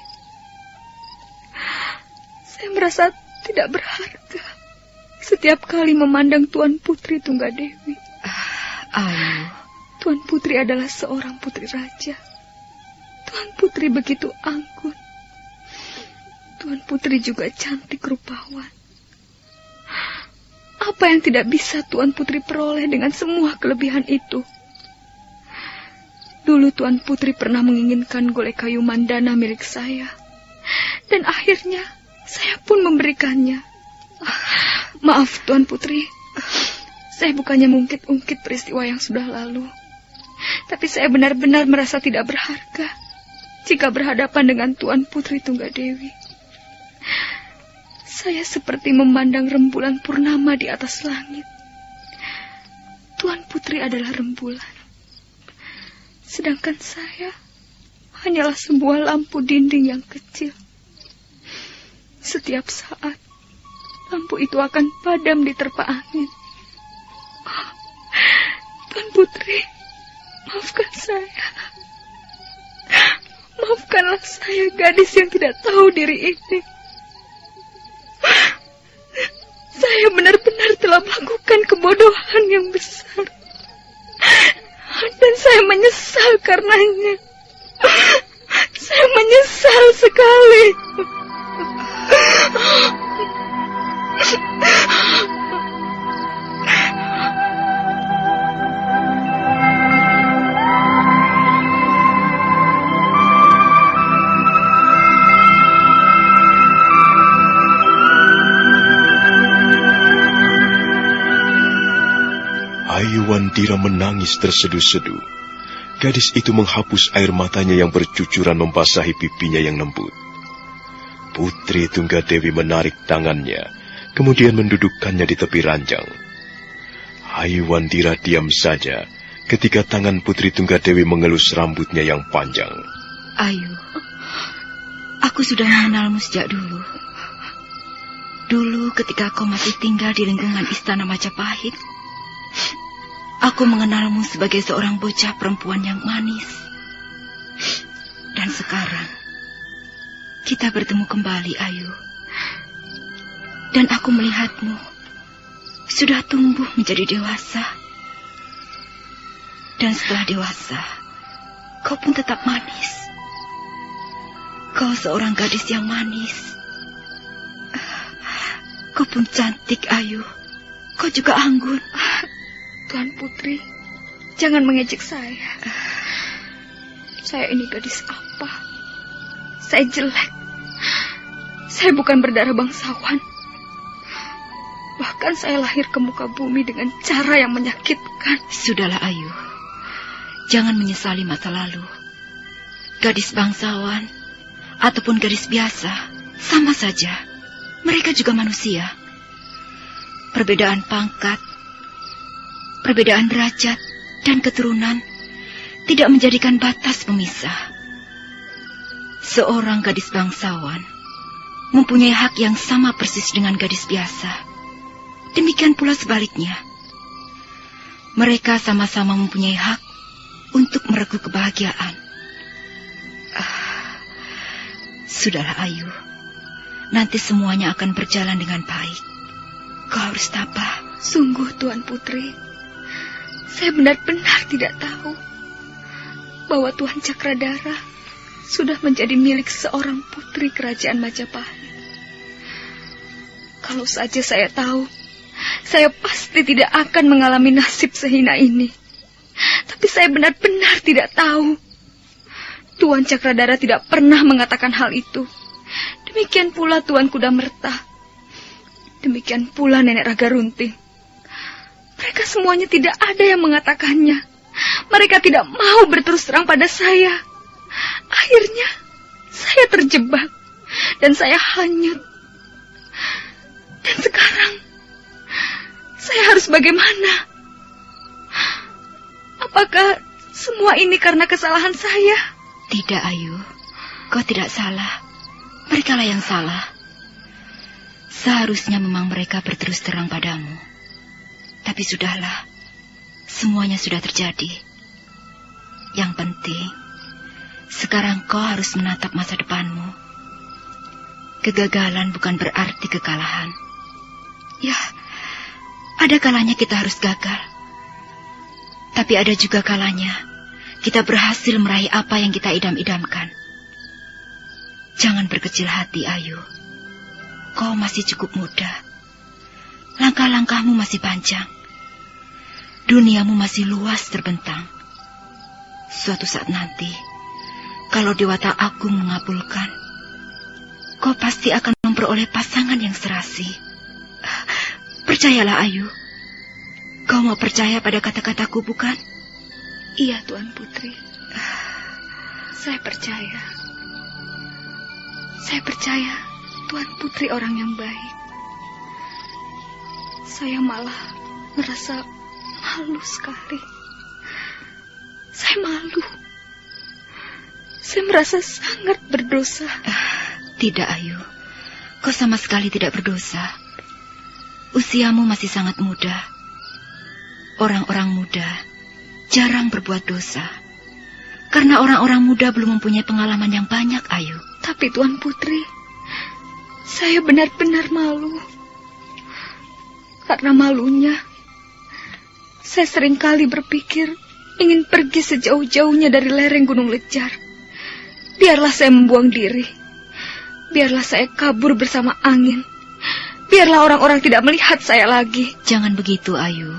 Saya merasa tidak berharga setiap kali memandang Tuan Putri Tunggadewi. Ayu. Tuan Putri adalah seorang putri raja. Tuan Putri begitu anggun. Tuan Putri juga cantik rupawan. Apa yang tidak bisa Tuan Putri peroleh dengan semua kelebihan itu? Dulu Tuan Putri pernah menginginkan golek kayu mandana milik saya. Dan akhirnya saya pun memberikannya. Maaf Tuan Putri. Saya bukannya mengungkit-ungkit peristiwa yang sudah lalu. Tapi saya benar-benar merasa tidak berharga jika berhadapan dengan Tuan Putri Tunggadewi. Saya seperti memandang rembulan purnama di atas langit. Tuan Putri adalah rembulan. Sedangkan saya hanyalah sebuah lampu dinding yang kecil. Setiap saat, lampu itu akan padam diterpa angin. Tuan Putri, maafkan saya. Maafkanlah saya, gadis yang tidak tahu diri ini. melakukan kebodohan yang besar. Dan saya menyesal karenanya. Saya menyesal sekali. Ayu Wandira menangis terseduh-seduh. Gadis itu menghapus air matanya yang bercucuran membasahi pipinya yang lembut. Putri Tunggadewi menarik tangannya, kemudian mendudukkannya di tepi ranjang. Ayu Wandira diam saja ketika tangan Putri Tunggadewi mengelus rambutnya yang panjang. Ayu, aku sudah mengenalmu sejak dulu. Dulu ketika kau masih tinggal di lingkungan Istana Majapahit, aku mengenalmu sebagai seorang bocah perempuan yang manis. Dan sekarang, kita bertemu kembali, Ayu. Dan aku melihatmu sudah tumbuh menjadi dewasa. Dan setelah dewasa, kau pun tetap manis. Kau seorang gadis yang manis. Kau pun cantik, Ayu. Kau juga anggun. Tuan Putri, jangan mengejek saya. Saya ini gadis apa? Saya jelek. Saya bukan berdarah bangsawan. Bahkan saya lahir ke muka bumi dengan cara yang menyakitkan. Sudahlah, Ayu. Jangan menyesali masa lalu. Gadis bangsawan ataupun gadis biasa, sama saja. Mereka juga manusia. Perbedaan pangkat, perbedaan derajat, dan keturunan tidak menjadikan batas pemisah. Seorang gadis bangsawan mempunyai hak yang sama persis dengan gadis biasa. Demikian pula sebaliknya. Mereka sama-sama mempunyai hak untuk meregup kebahagiaan. Sudahlah, Ayu. Nanti semuanya akan berjalan dengan baik. Kau harus tabah. Sungguh, Tuan Putri. Saya benar-benar tidak tahu bahwa Tuan Cakradara sudah menjadi milik seorang putri kerajaan Majapahit. Kalau saja saya tahu, saya pasti tidak akan mengalami nasib sehina ini. Tapi saya benar-benar tidak tahu. Tuan Cakradara tidak pernah mengatakan hal itu. Demikian pula Tuan Kudamerta. Demikian pula Nenek Raga Runting. Mereka semuanya tidak ada yang mengatakannya. Mereka tidak mau berterus terang pada saya. Akhirnya, saya terjebak. Dan saya hanyut. Dan sekarang, saya harus bagaimana? Apakah semua ini karena kesalahan saya? Tidak, Ayu. Kau tidak salah. Merekalah yang salah. Seharusnya memang mereka berterus terang padamu. Tapi sudahlah, semuanya sudah terjadi. Yang penting, sekarang kau harus menatap masa depanmu. Kegagalan bukan berarti kekalahan. Ya, ada kalanya kita harus gagal. Tapi ada juga kalanya kita berhasil meraih apa yang kita idam-idamkan. Jangan berkecil hati, Ayu. Kau masih cukup muda. Langkah-langkahmu masih panjang. Duniamu masih luas terbentang. Suatu saat nanti, kalau Dewata Agung mengabulkan, kau pasti akan memperoleh pasangan yang serasi. Percayalah, Ayu. Kau mau percaya pada kata-kataku, bukan? Iya, Tuan Putri. Saya percaya. Saya percaya Tuan Putri orang yang baik. Saya malah merasa malu sekali. Saya malu. Saya merasa sangat berdosa. Tidak, Ayu. Kau sama sekali tidak berdosa. Usiamu masih sangat muda. Orang-orang muda jarang berbuat dosa. Karena orang-orang muda belum mempunyai pengalaman yang banyak, Ayu. Tapi Tuan Putri, saya benar-benar malu. Karena malunya, Saya seringkali berpikir ingin pergi sejauh-jauhnya dari lereng Gunung Lejar. Biarlah saya membuang diri. Biarlah saya kabur bersama angin. Biarlah orang-orang tidak melihat saya lagi. Jangan begitu, Ayu.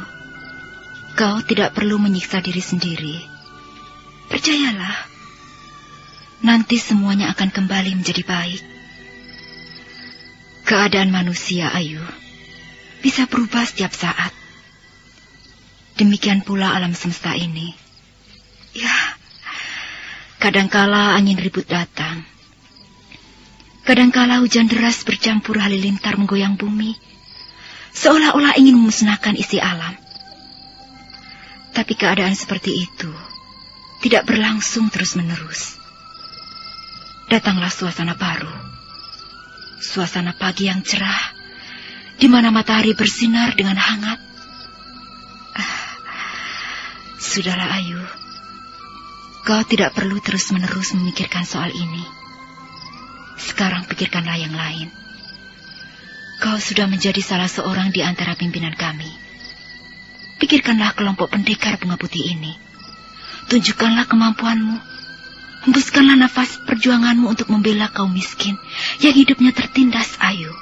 Kau tidak perlu menyiksa diri sendiri. Percayalah, nanti semuanya akan kembali menjadi baik. Keadaan manusia, Ayu, bisa berubah setiap saat. Demikian pula alam semesta ini. Ya, kadangkala angin ribut datang. Kadangkala hujan deras bercampur halilintar menggoyang bumi, seolah-olah ingin memusnahkan isi alam. Tapi keadaan seperti itu tidak berlangsung terus-menerus. Datanglah suasana baru. Suasana pagi yang cerah, di mana matahari bersinar dengan hangat. Sudahlah, Ayu. Kau tidak perlu terus-menerus memikirkan soal ini. Sekarang pikirkanlah yang lain. Kau sudah menjadi salah seorang di antara pimpinan kami. Pikirkanlah kelompok pendekar bunga putih ini. Tunjukkanlah kemampuanmu. Hembuskanlah nafas perjuanganmu untuk membela kaum miskin yang hidupnya tertindas, Ayu.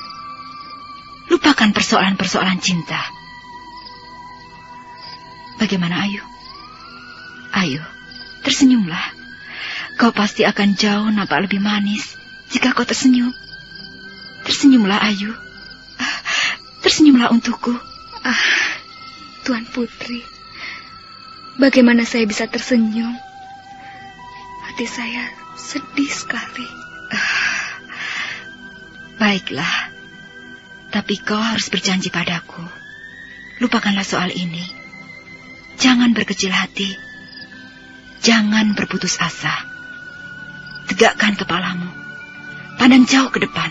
Lupakan persoalan-persoalan cinta. Bagaimana, Ayu? Ayu, tersenyumlah. Kau pasti akan jauh nampak lebih manis jika kau tersenyum. Tersenyumlah, Ayu. Tersenyumlah untukku. Tuan Putri, bagaimana saya bisa tersenyum? Hati saya sedih sekali. Baiklah, tapi kau harus berjanji padaku. Lupakanlah soal ini. Jangan berkecil hati. Jangan berputus asa. Tegakkan kepalamu. Pandang jauh ke depan.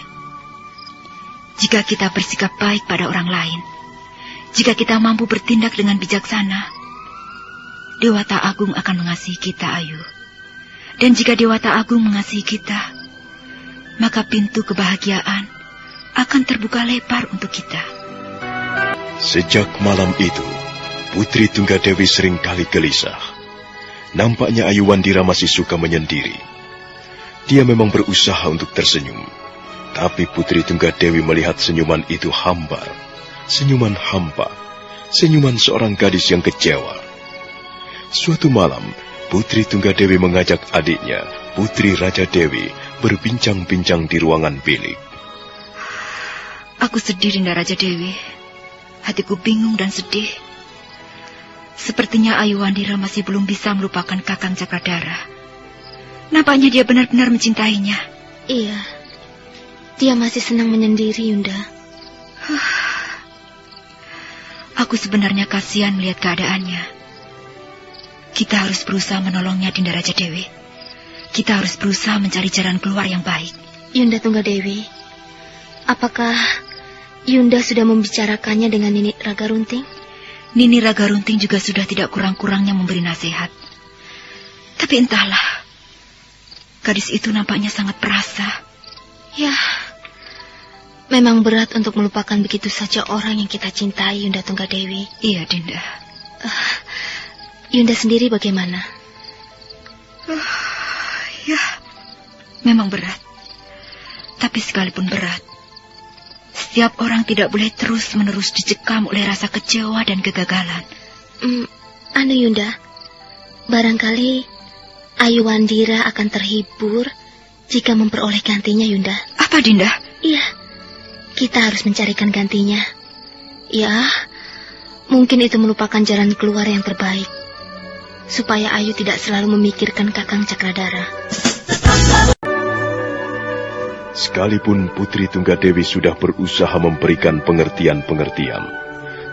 Jika kita bersikap baik pada orang lain, jika kita mampu bertindak dengan bijaksana, Dewata Agung akan mengasihi kita, Ayu. Dan jika Dewata Agung mengasihi kita, maka pintu kebahagiaan akan terbuka lebar untuk kita. Sejak malam itu, Putri Tunggadewi seringkali gelisah. Nampaknya Ayu Wandira masih suka menyendiri. Dia memang berusaha untuk tersenyum, tapi Putri Tunggadewi melihat senyuman itu hambar, senyuman hampa, senyuman seorang gadis yang kecewa. Suatu malam, Putri Tunggadewi mengajak adiknya, Putri Raja Dewi, berbincang-bincang di ruangan bilik. Aku sedih, Dinda Raja Dewi. Hatiku bingung dan sedih. Sepertinya Ayu Wandira masih belum bisa melupakan Kakang Cakradara. Nampaknya dia benar-benar mencintainya. Iya, dia masih senang menyendiri, Yunda. Aku sebenarnya kasihan melihat keadaannya. Kita harus berusaha menolongnya, Dinda Raja Dewi. Kita harus berusaha mencari jalan keluar yang baik. Yunda Tunggadewi, apakah Yunda sudah membicarakannya dengan Nini Raga Runting? Nini Raga Runting juga sudah tidak kurang-kurangnya memberi nasihat. Tapi entahlah, gadis itu nampaknya sangat perasa. Ya, memang berat untuk melupakan begitu saja orang yang kita cintai, Yunda Tunggadewi. Iya, Dinda. Yunda sendiri bagaimana? Ya, memang berat. Tapi sekalipun berat, setiap orang tidak boleh terus-menerus dicekam oleh rasa kecewa dan kegagalan. Yunda, barangkali Ayu Wandira akan terhibur jika memperoleh gantinya, Yunda. Apa, Dinda? Iya, kita harus mencarikan gantinya. Ya, mungkin itu merupakan jalan keluar yang terbaik, supaya Ayu tidak selalu memikirkan Kakang Cakradara. Sekalipun Putri Tunggadewi sudah berusaha memberikan pengertian-pengertian,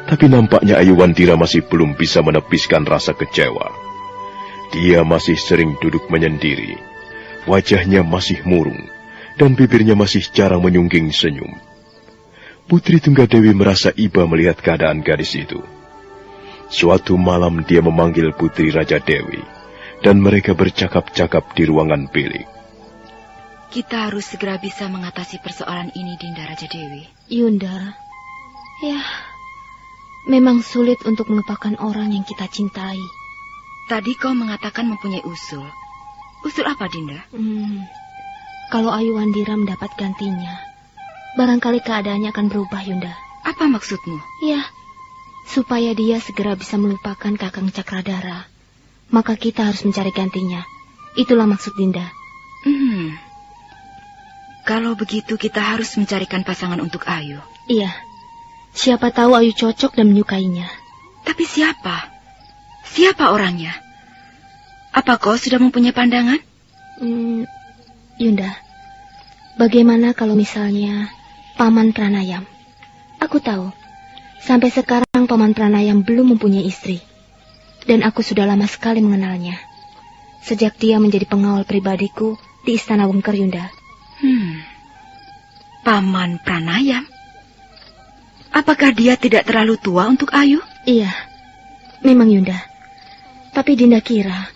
tapi nampaknya Ayu Wandira masih belum bisa menepiskan rasa kecewa. Dia masih sering duduk menyendiri, wajahnya masih murung, dan bibirnya masih jarang menyungging senyum. Putri Tunggadewi merasa iba melihat keadaan gadis itu. Suatu malam dia memanggil Putri Raja Dewi, dan mereka bercakap-cakap di ruangan bilik. Kita harus segera bisa mengatasi persoalan ini, Dinda Raja Dewi. Yunda, ya, Memang sulit untuk melupakan orang yang kita cintai. Tadi kau mengatakan mempunyai usul. Usul apa, Dinda? Kalau Ayuandira mendapat gantinya, barangkali keadaannya akan berubah, Yunda. Apa maksudmu? Ya, supaya dia segera bisa melupakan Kakang Cakradara, maka kita harus mencari gantinya. Itulah maksud Dinda. Kalau begitu kita harus mencarikan pasangan untuk Ayu. Iya, siapa tahu Ayu cocok dan menyukainya. Tapi siapa? Siapa orangnya? Apa kau sudah mempunyai pandangan? Yunda, bagaimana kalau misalnya Paman Pranayam? Aku tahu, sampai sekarang Paman Pranayam belum mempunyai istri. Dan aku sudah lama sekali mengenalnya. Sejak dia menjadi pengawal pribadiku di Istana Wengker, Yunda. Paman Pranayam? Apakah dia tidak terlalu tua untuk Ayu? Iya, memang Yunda. Tapi Dinda kira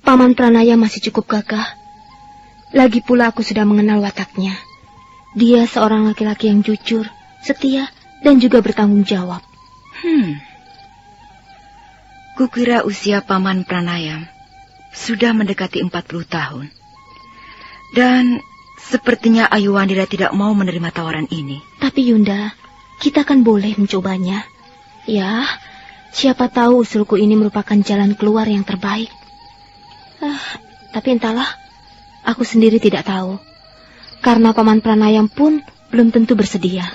Paman Pranayam masih cukup gagah. Lagi pula aku sudah mengenal wataknya. Dia seorang laki-laki yang jujur, setia, dan juga bertanggung jawab. Kukira usia Paman Pranayam sudah mendekati 40 tahun. Dan sepertinya Ayuandira tidak mau menerima tawaran ini. Tapi Yunda, kita kan boleh mencobanya. Ya, siapa tahu usulku ini merupakan jalan keluar yang terbaik. Tapi entahlah, aku sendiri tidak tahu. Karena Paman Pranayam pun belum tentu bersedia.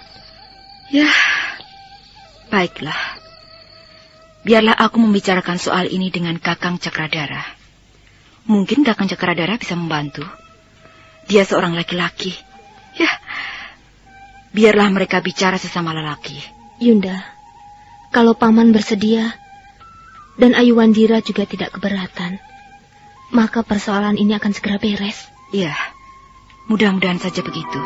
Ya, baiklah. Biarlah aku membicarakan soal ini dengan Kakang Cakradara. Mungkin Kakang Cakradara bisa membantu. Dia seorang laki-laki. Ya, biarlah mereka bicara sesama lelaki. Yunda, kalau Paman bersedia dan Ayuandira juga tidak keberatan, maka persoalan ini akan segera beres. Ya, mudah-mudahan saja begitu.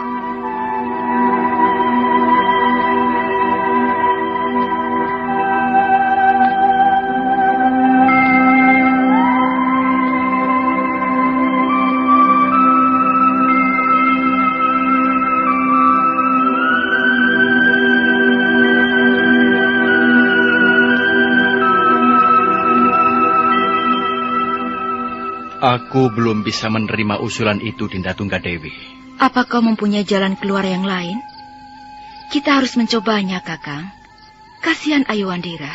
Aku belum bisa menerima usulan itu, Dinda Tunggadewi. Apa kau mempunyai jalan keluar yang lain? Kita harus mencobanya, Kakang. Kasihan Ayuandira.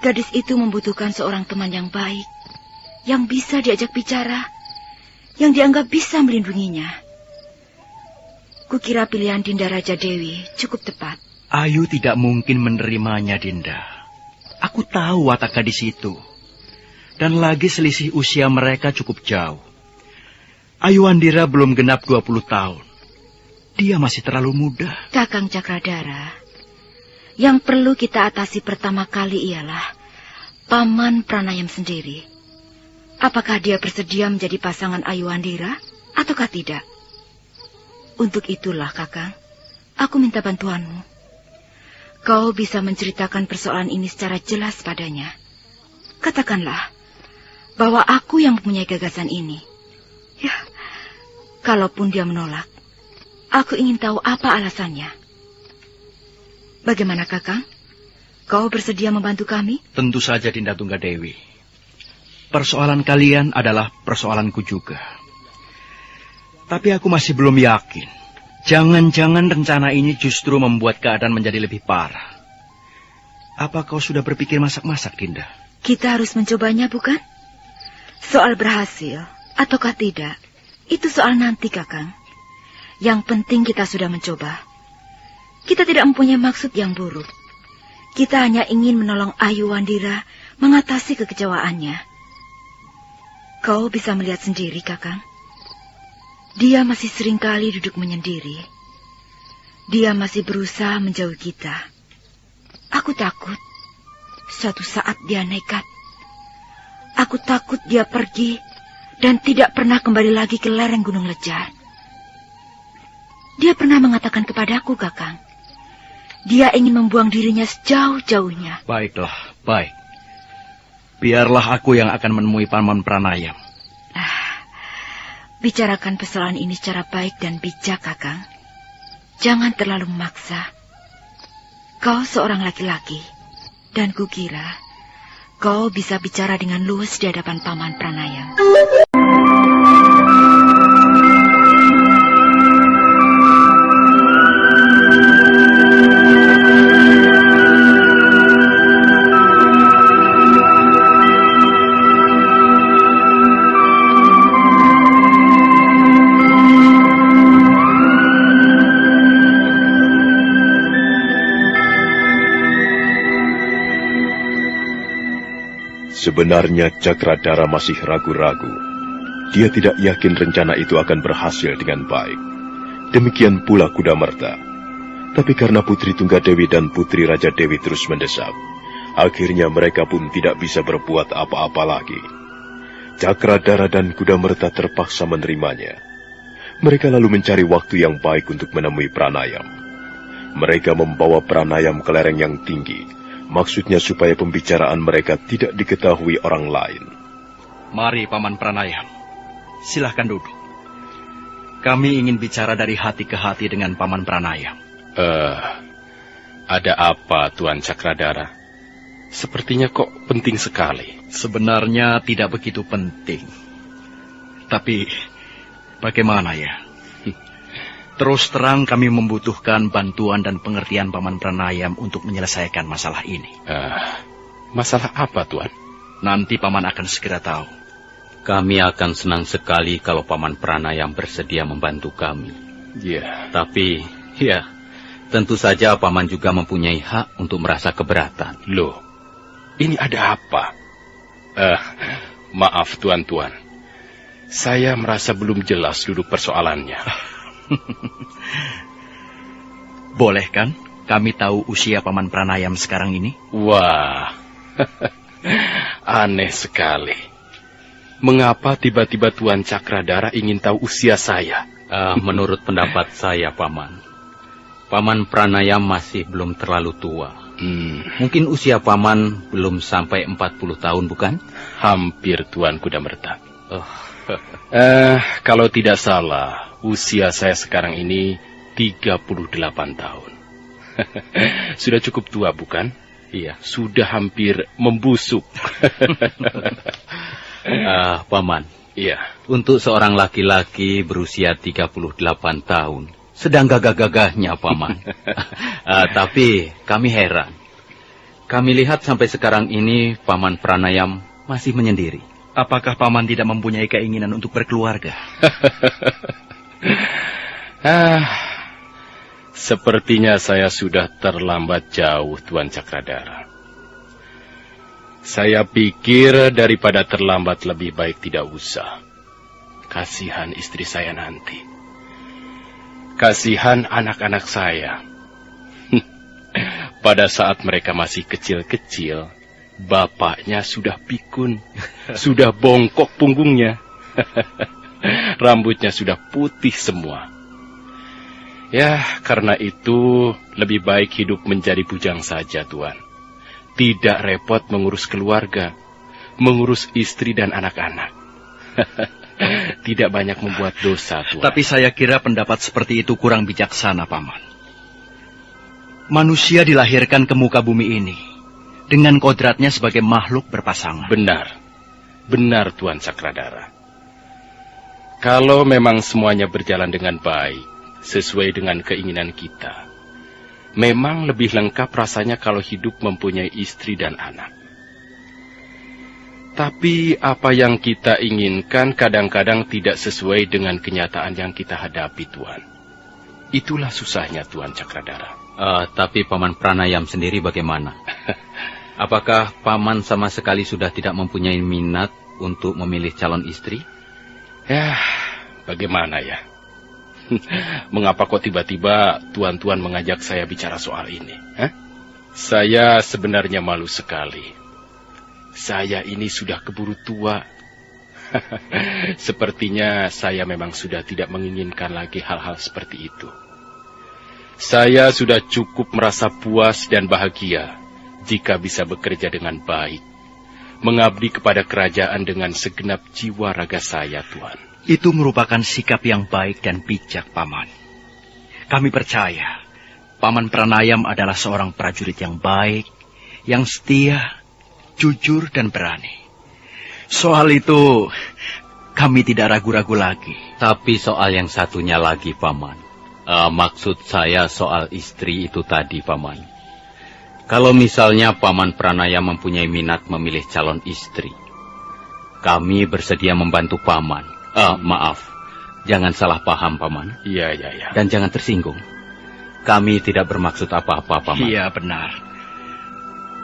Gadis itu membutuhkan seorang teman yang baik, yang bisa diajak bicara, yang dianggap bisa melindunginya. Kukira pilihan Dinda Raja Dewi cukup tepat. Ayu tidak mungkin menerimanya, Dinda. Aku tahu watak gadis itu. Dan lagi selisih usia mereka cukup jauh. Ayuandira belum genap 20 tahun. Dia masih terlalu muda. Kakang Cakradara, yang perlu kita atasi pertama kali ialah Paman Pranayam sendiri. Apakah dia bersedia menjadi pasangan Ayuandira ataukah tidak? Untuk itulah, Kakang, aku minta bantuanmu. Kau bisa menceritakan persoalan ini secara jelas padanya. Katakanlah bahwa aku yang mempunyai gagasan ini. Ya, kalaupun dia menolak, aku ingin tahu apa alasannya. Bagaimana, Kakang? Kau bersedia membantu kami? Tentu saja, Dinda Tunggadewi. Persoalan kalian adalah persoalanku juga. Tapi aku masih belum yakin. Jangan-jangan rencana ini justru membuat keadaan menjadi lebih parah. Apa kau sudah berpikir masak-masak, Dinda? Kita harus mencobanya, bukan? Soal berhasil ataukah tidak, itu soal nanti, Kakang. Yang penting kita sudah mencoba. Kita tidak mempunyai maksud yang buruk. Kita hanya ingin menolong Ayuandira mengatasi kekecewaannya. Kau bisa melihat sendiri, Kakang. Dia masih seringkali duduk menyendiri. Dia masih berusaha menjauhi kita. Aku takut suatu saat dia nekat. Aku takut dia pergi dan tidak pernah kembali lagi ke lereng Gunung Lejar. Dia pernah mengatakan kepadaku, Kakang, dia ingin membuang dirinya sejauh-jauhnya. Baiklah, baik. Biarlah aku yang akan menemui Paman Pranayam. Bicarakan persoalan ini secara baik dan bijak, Kakang. Jangan terlalu memaksa. Kau seorang laki-laki, dan kukira kau bisa bicara dengan luwes di hadapan Paman Pranayam. Sebenarnya Cakradara masih ragu-ragu. Dia tidak yakin rencana itu akan berhasil dengan baik. Demikian pula Kudamerta. Tapi karena Putri Tunggadewi dan Putri Raja Dewi terus mendesak, akhirnya mereka pun tidak bisa berbuat apa-apa lagi. Cakradara dan Kudamerta terpaksa menerimanya. Mereka lalu mencari waktu yang baik untuk menemui Pranayam. Mereka membawa Pranayam ke lereng yang tinggi. Maksudnya supaya pembicaraan mereka tidak diketahui orang lain. Mari, Paman Pranayam. Silahkan duduk. Kami ingin bicara dari hati ke hati dengan Paman Pranayam. Ada apa, Tuan Cakradara? Sepertinya kok penting sekali. Sebenarnya tidak begitu penting. Tapi, bagaimana ya? Terus terang kami membutuhkan bantuan dan pengertian Paman Pranayam untuk menyelesaikan masalah ini. Masalah apa, Tuan? Nanti Paman akan segera tahu. Kami akan senang sekali kalau Paman Pranayam bersedia membantu kami. Ya. Tapi, ya, tentu saja Paman juga mempunyai hak untuk merasa keberatan. Loh, ini ada apa? Maaf, Tuan-Tuan. Saya merasa belum jelas duduk persoalannya. Boleh kan kami tahu usia Paman Pranayam sekarang ini? Wah, aneh sekali. Mengapa tiba-tiba Tuan Cakradara ingin tahu usia saya? Menurut pendapat saya, Paman, Paman Pranayam masih belum terlalu tua. Mungkin usia Paman belum sampai 40 tahun, bukan? Hampir, Tuan Kudamerta. Kalau tidak salah, usia saya sekarang ini 38 tahun. Sudah cukup tua, bukan? Iya. Sudah hampir membusuk. Paman. Iya. Untuk seorang laki-laki berusia 38 tahun, sedang gagah-gagahnya, Paman. Tapi kami heran. Kami lihat sampai sekarang ini Paman Pranayam masih menyendiri. Apakah Paman tidak mempunyai keinginan untuk berkeluarga? Sepertinya saya sudah terlambat jauh, Tuan Cakradara. Saya pikir daripada terlambat lebih baik tidak usah. Kasihan istri saya nanti. Kasihan anak-anak saya. Pada saat mereka masih kecil-kecil, bapaknya sudah pikun, sudah bongkok punggungnya. Rambutnya sudah putih semua. Ya, karena itu lebih baik hidup menjadi bujang saja, Tuan. Tidak repot mengurus keluarga, mengurus istri dan anak-anak. Tidak banyak membuat dosa, Tuan. Tapi saya kira pendapat seperti itu kurang bijaksana, Paman. Manusia dilahirkan ke muka bumi ini dengan kodratnya sebagai makhluk berpasangan. Benar. Benar, Tuan Cakradara. Kalau memang semuanya berjalan dengan baik, sesuai dengan keinginan kita, memang lebih lengkap rasanya kalau hidup mempunyai istri dan anak. Tapi apa yang kita inginkan kadang-kadang tidak sesuai dengan kenyataan yang kita hadapi, Tuan. Itulah susahnya, Tuan Cakradara. Tapi Paman Pranayam sendiri bagaimana? Apakah Paman sama sekali sudah tidak mempunyai minat untuk memilih calon istri? Ya, bagaimana ya? Mengapa kok tiba-tiba tuan-tuan mengajak saya bicara soal ini? Saya sebenarnya malu sekali. Saya ini sudah keburu tua. Sepertinya saya memang sudah tidak menginginkan lagi hal-hal seperti itu. Saya sudah cukup merasa puas dan bahagia jika bisa bekerja dengan baik, mengabdi kepada kerajaan dengan segenap jiwa raga saya, Tuan. Itu merupakan sikap yang baik dan bijak, Paman. Kami percaya Paman Pranayam adalah seorang prajurit yang baik, yang setia, jujur, dan berani. Soal itu, kami tidak ragu-ragu lagi. Tapi soal yang satunya lagi, Paman. Maksud saya soal istri itu tadi, Paman. Kalau misalnya Paman Pranayam mempunyai minat memilih calon istri, kami bersedia membantu Paman. Maaf, jangan salah paham, Paman. Iya. Dan jangan tersinggung. Kami tidak bermaksud apa-apa, Paman. Iya, benar.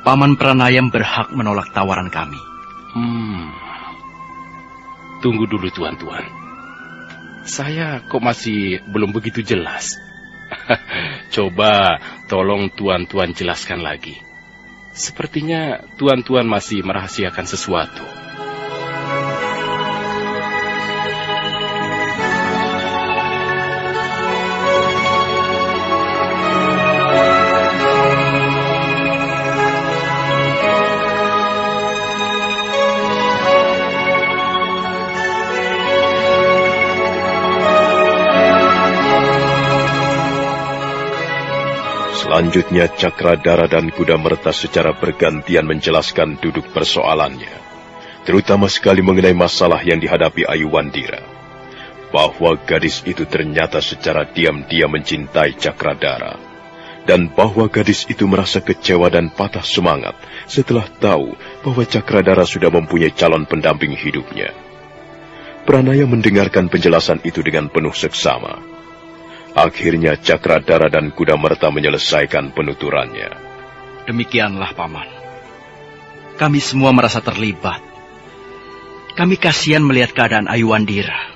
Paman Pranayam berhak menolak tawaran kami. Tunggu dulu, tuan-tuan. Saya kok masih belum begitu jelas. Coba tolong tuan-tuan jelaskan lagi. Sepertinya tuan-tuan masih merahasiakan sesuatu. Selanjutnya Cakradara dan Kudamerta secara bergantian menjelaskan duduk persoalannya, terutama sekali mengenai masalah yang dihadapi Ayuwandira, bahwa gadis itu ternyata secara diam-diam mencintai Cakradara, dan bahwa gadis itu merasa kecewa dan patah semangat setelah tahu bahwa Cakradara sudah mempunyai calon pendamping hidupnya. Pranaya mendengarkan penjelasan itu dengan penuh seksama. Akhirnya Cakradara dan Kudamerta menyelesaikan penuturannya. Demikianlah, Paman. Kami semua merasa terlibat. Kami kasihan melihat keadaan Ayuwandira.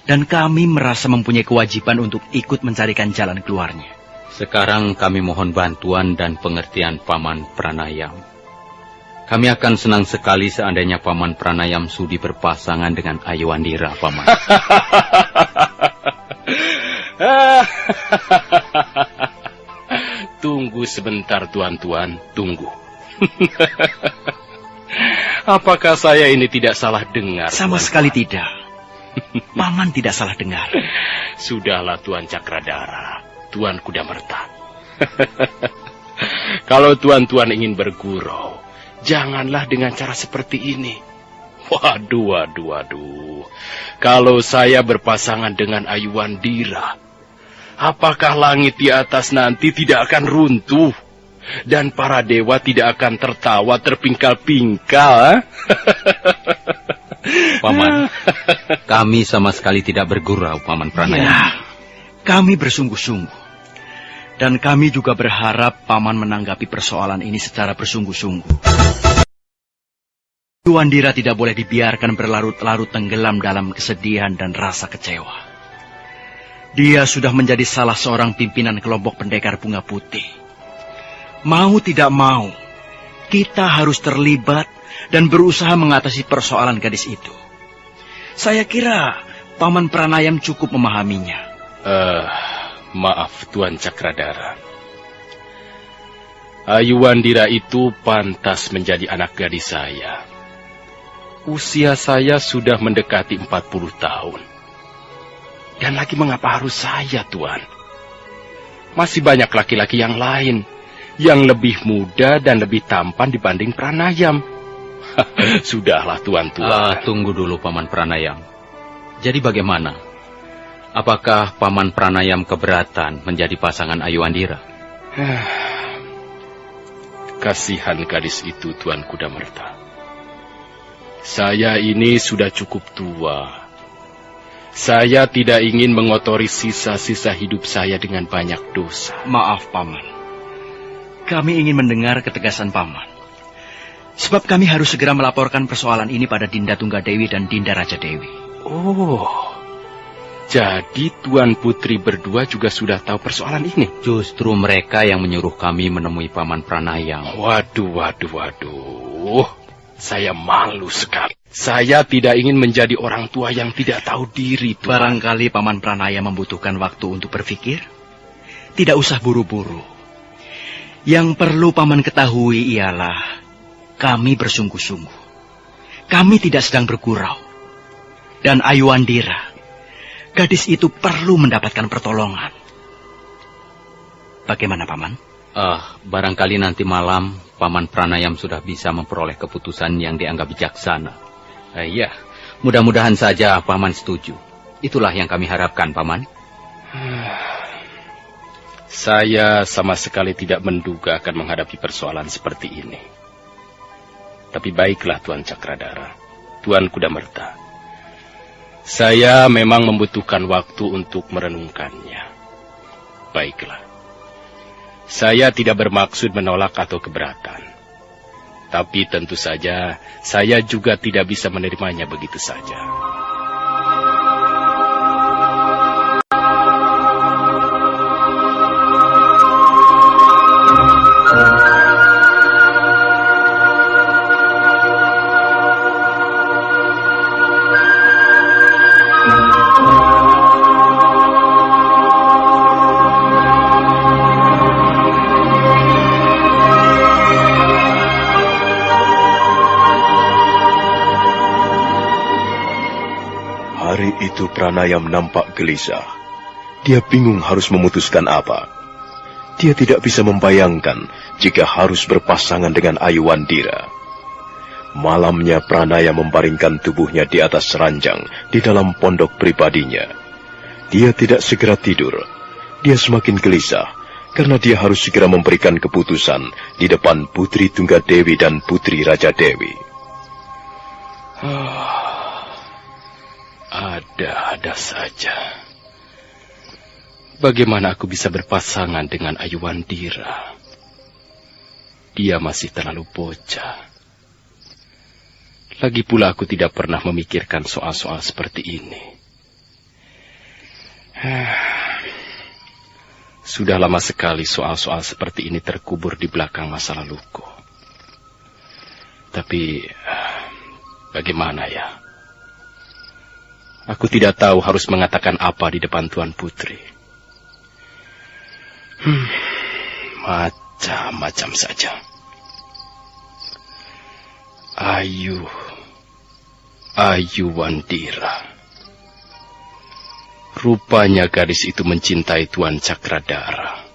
Dan kami merasa mempunyai kewajiban untuk ikut mencarikan jalan keluarnya. Sekarang kami mohon bantuan dan pengertian Paman Pranayam. Kami akan senang sekali seandainya Paman Pranayam sudi berpasangan dengan Ayuwandira, Paman. Tunggu sebentar, tuan-tuan, tunggu. Apakah saya ini tidak salah dengar? Sama sekali tidak. Paman tidak salah dengar. Sudahlah, Tuan Cakradara, Tuan Kudamerta. Kalau tuan-tuan ingin bergurau, janganlah dengan cara seperti ini. Waduh. Kalau saya berpasangan dengan Ayuwandira, apakah langit di atas nanti tidak akan runtuh? Dan para dewa tidak akan tertawa terpingkal-pingkal? Paman, kami sama sekali tidak bergurau, Paman Pranayam. Ya, kami bersungguh-sungguh. Dan kami juga berharap Paman menanggapi persoalan ini secara bersungguh-sungguh. Ayuwandira tidak boleh dibiarkan berlarut-larut tenggelam dalam kesedihan dan rasa kecewa. Dia sudah menjadi salah seorang pimpinan kelompok pendekar bunga putih. Mau tidak mau, kita harus terlibat dan berusaha mengatasi persoalan gadis itu. Saya kira Paman Pranayam cukup memahaminya. Maaf, Tuan Cakradara. Ayuwandira itu pantas menjadi anak gadis saya. Usia saya sudah mendekati 40 tahun. Dan lagi mengapa harus saya, Tuan? Masih banyak laki-laki yang lain, yang lebih muda dan lebih tampan dibanding Pranayam. Sudahlah, tuan-tuan. Tunggu dulu, Paman Pranayam. Jadi bagaimana? Apakah Paman Pranayam keberatan menjadi pasangan Ayuwandira? Kasihan gadis itu, Tuan Kudamerta. Saya ini sudah cukup tua. Saya tidak ingin mengotori sisa-sisa hidup saya dengan banyak dosa. Maaf, Paman. Kami ingin mendengar ketegasan Paman. Sebab kami harus segera melaporkan persoalan ini pada Dinda Tunggadewi dan Dinda Raja Dewi. Oh, jadi Tuan Putri berdua juga sudah tahu persoalan ini? Justru mereka yang menyuruh kami menemui Paman Pranayam. Waduh. Saya malu sekali. Saya tidak ingin menjadi orang tua yang tidak tahu diri, Tuan. Barangkali Paman Pranayam membutuhkan waktu untuk berpikir. Tidak usah buru-buru. Yang perlu Paman ketahui ialah kami bersungguh-sungguh. Kami tidak sedang bergurau. Dan Ayuwandira, gadis itu perlu mendapatkan pertolongan. bagaimana, Paman? Barangkali nanti malam Paman Pranayam sudah bisa memperoleh keputusan yang dianggap bijaksana. Iya, mudah-mudahan saja Paman setuju. Itulah yang kami harapkan, Paman. Saya sama sekali tidak menduga akan menghadapi persoalan seperti ini. Tapi baiklah Tuan Cakradara, Tuan Kudamerta. Saya memang membutuhkan waktu untuk merenungkannya. Baiklah. Saya tidak bermaksud menolak atau keberatan. Tapi tentu saja, saya juga tidak bisa menerimanya begitu saja. Itu Pranayam nampak gelisah. Dia bingung harus memutuskan apa. Dia tidak bisa membayangkan jika harus berpasangan dengan Ayu Wandira. Malamnya Pranayam membaringkan tubuhnya di atas ranjang di dalam pondok pribadinya. Dia tidak segera tidur. Dia semakin gelisah karena dia harus segera memberikan keputusan di depan Putri Tunggadewi dan Putri Raja Dewi. Ada-ada saja. Bagaimana aku bisa berpasangan dengan Ayu Wandira? Dia masih terlalu bocah. Lagi pula aku tidak pernah memikirkan soal-soal seperti ini. Sudah lama sekali soal-soal seperti ini terkubur di belakang masa laluku. Tapi, bagaimana ya? Aku tidak tahu harus mengatakan apa di depan Tuan Putri. Macam-macam saja. Ayu Wandira. Rupanya gadis itu mencintai Tuan Cakradara.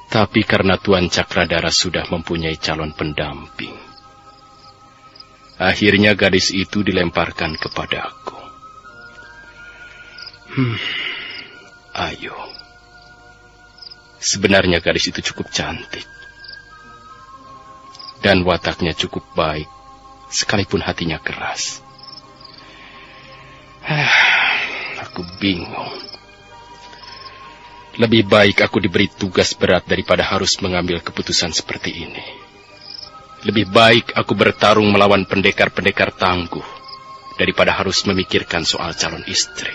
Tapi karena Tuan Cakradara sudah mempunyai calon pendamping, akhirnya gadis itu dilemparkan kepadaku. Ayu. Sebenarnya gadis itu cukup cantik. Dan wataknya cukup baik, sekalipun hatinya keras. Aku bingung. Lebih baik aku diberi tugas berat daripada harus mengambil keputusan seperti ini. Lebih baik aku bertarung melawan pendekar-pendekar tangguh daripada harus memikirkan soal calon istri.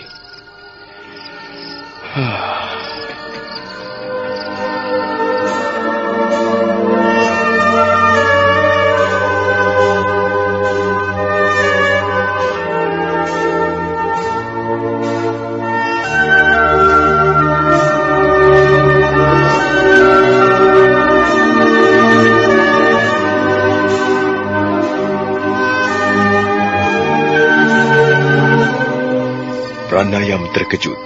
Pranayam terkejut.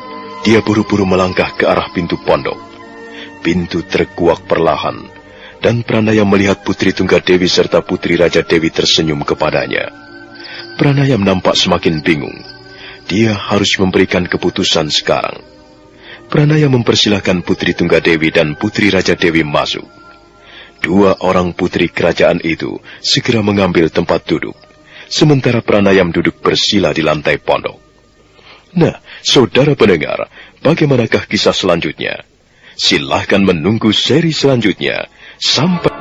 Dia buru-buru melangkah ke arah pintu pondok. Pintu terkuak perlahan, dan Pranayam melihat Putri Tunggadewi serta Putri Raja Dewi tersenyum kepadanya. Pranayam nampak semakin bingung. Dia harus memberikan keputusan sekarang. Pranayam mempersilahkan Putri Tunggadewi dan Putri Raja Dewi masuk. Dua orang putri kerajaan itu segera mengambil tempat duduk, sementara Pranayam duduk bersila di lantai pondok. Nah, saudara pendengar, bagaimanakah kisah selanjutnya? Silahkan menunggu seri selanjutnya. Sampai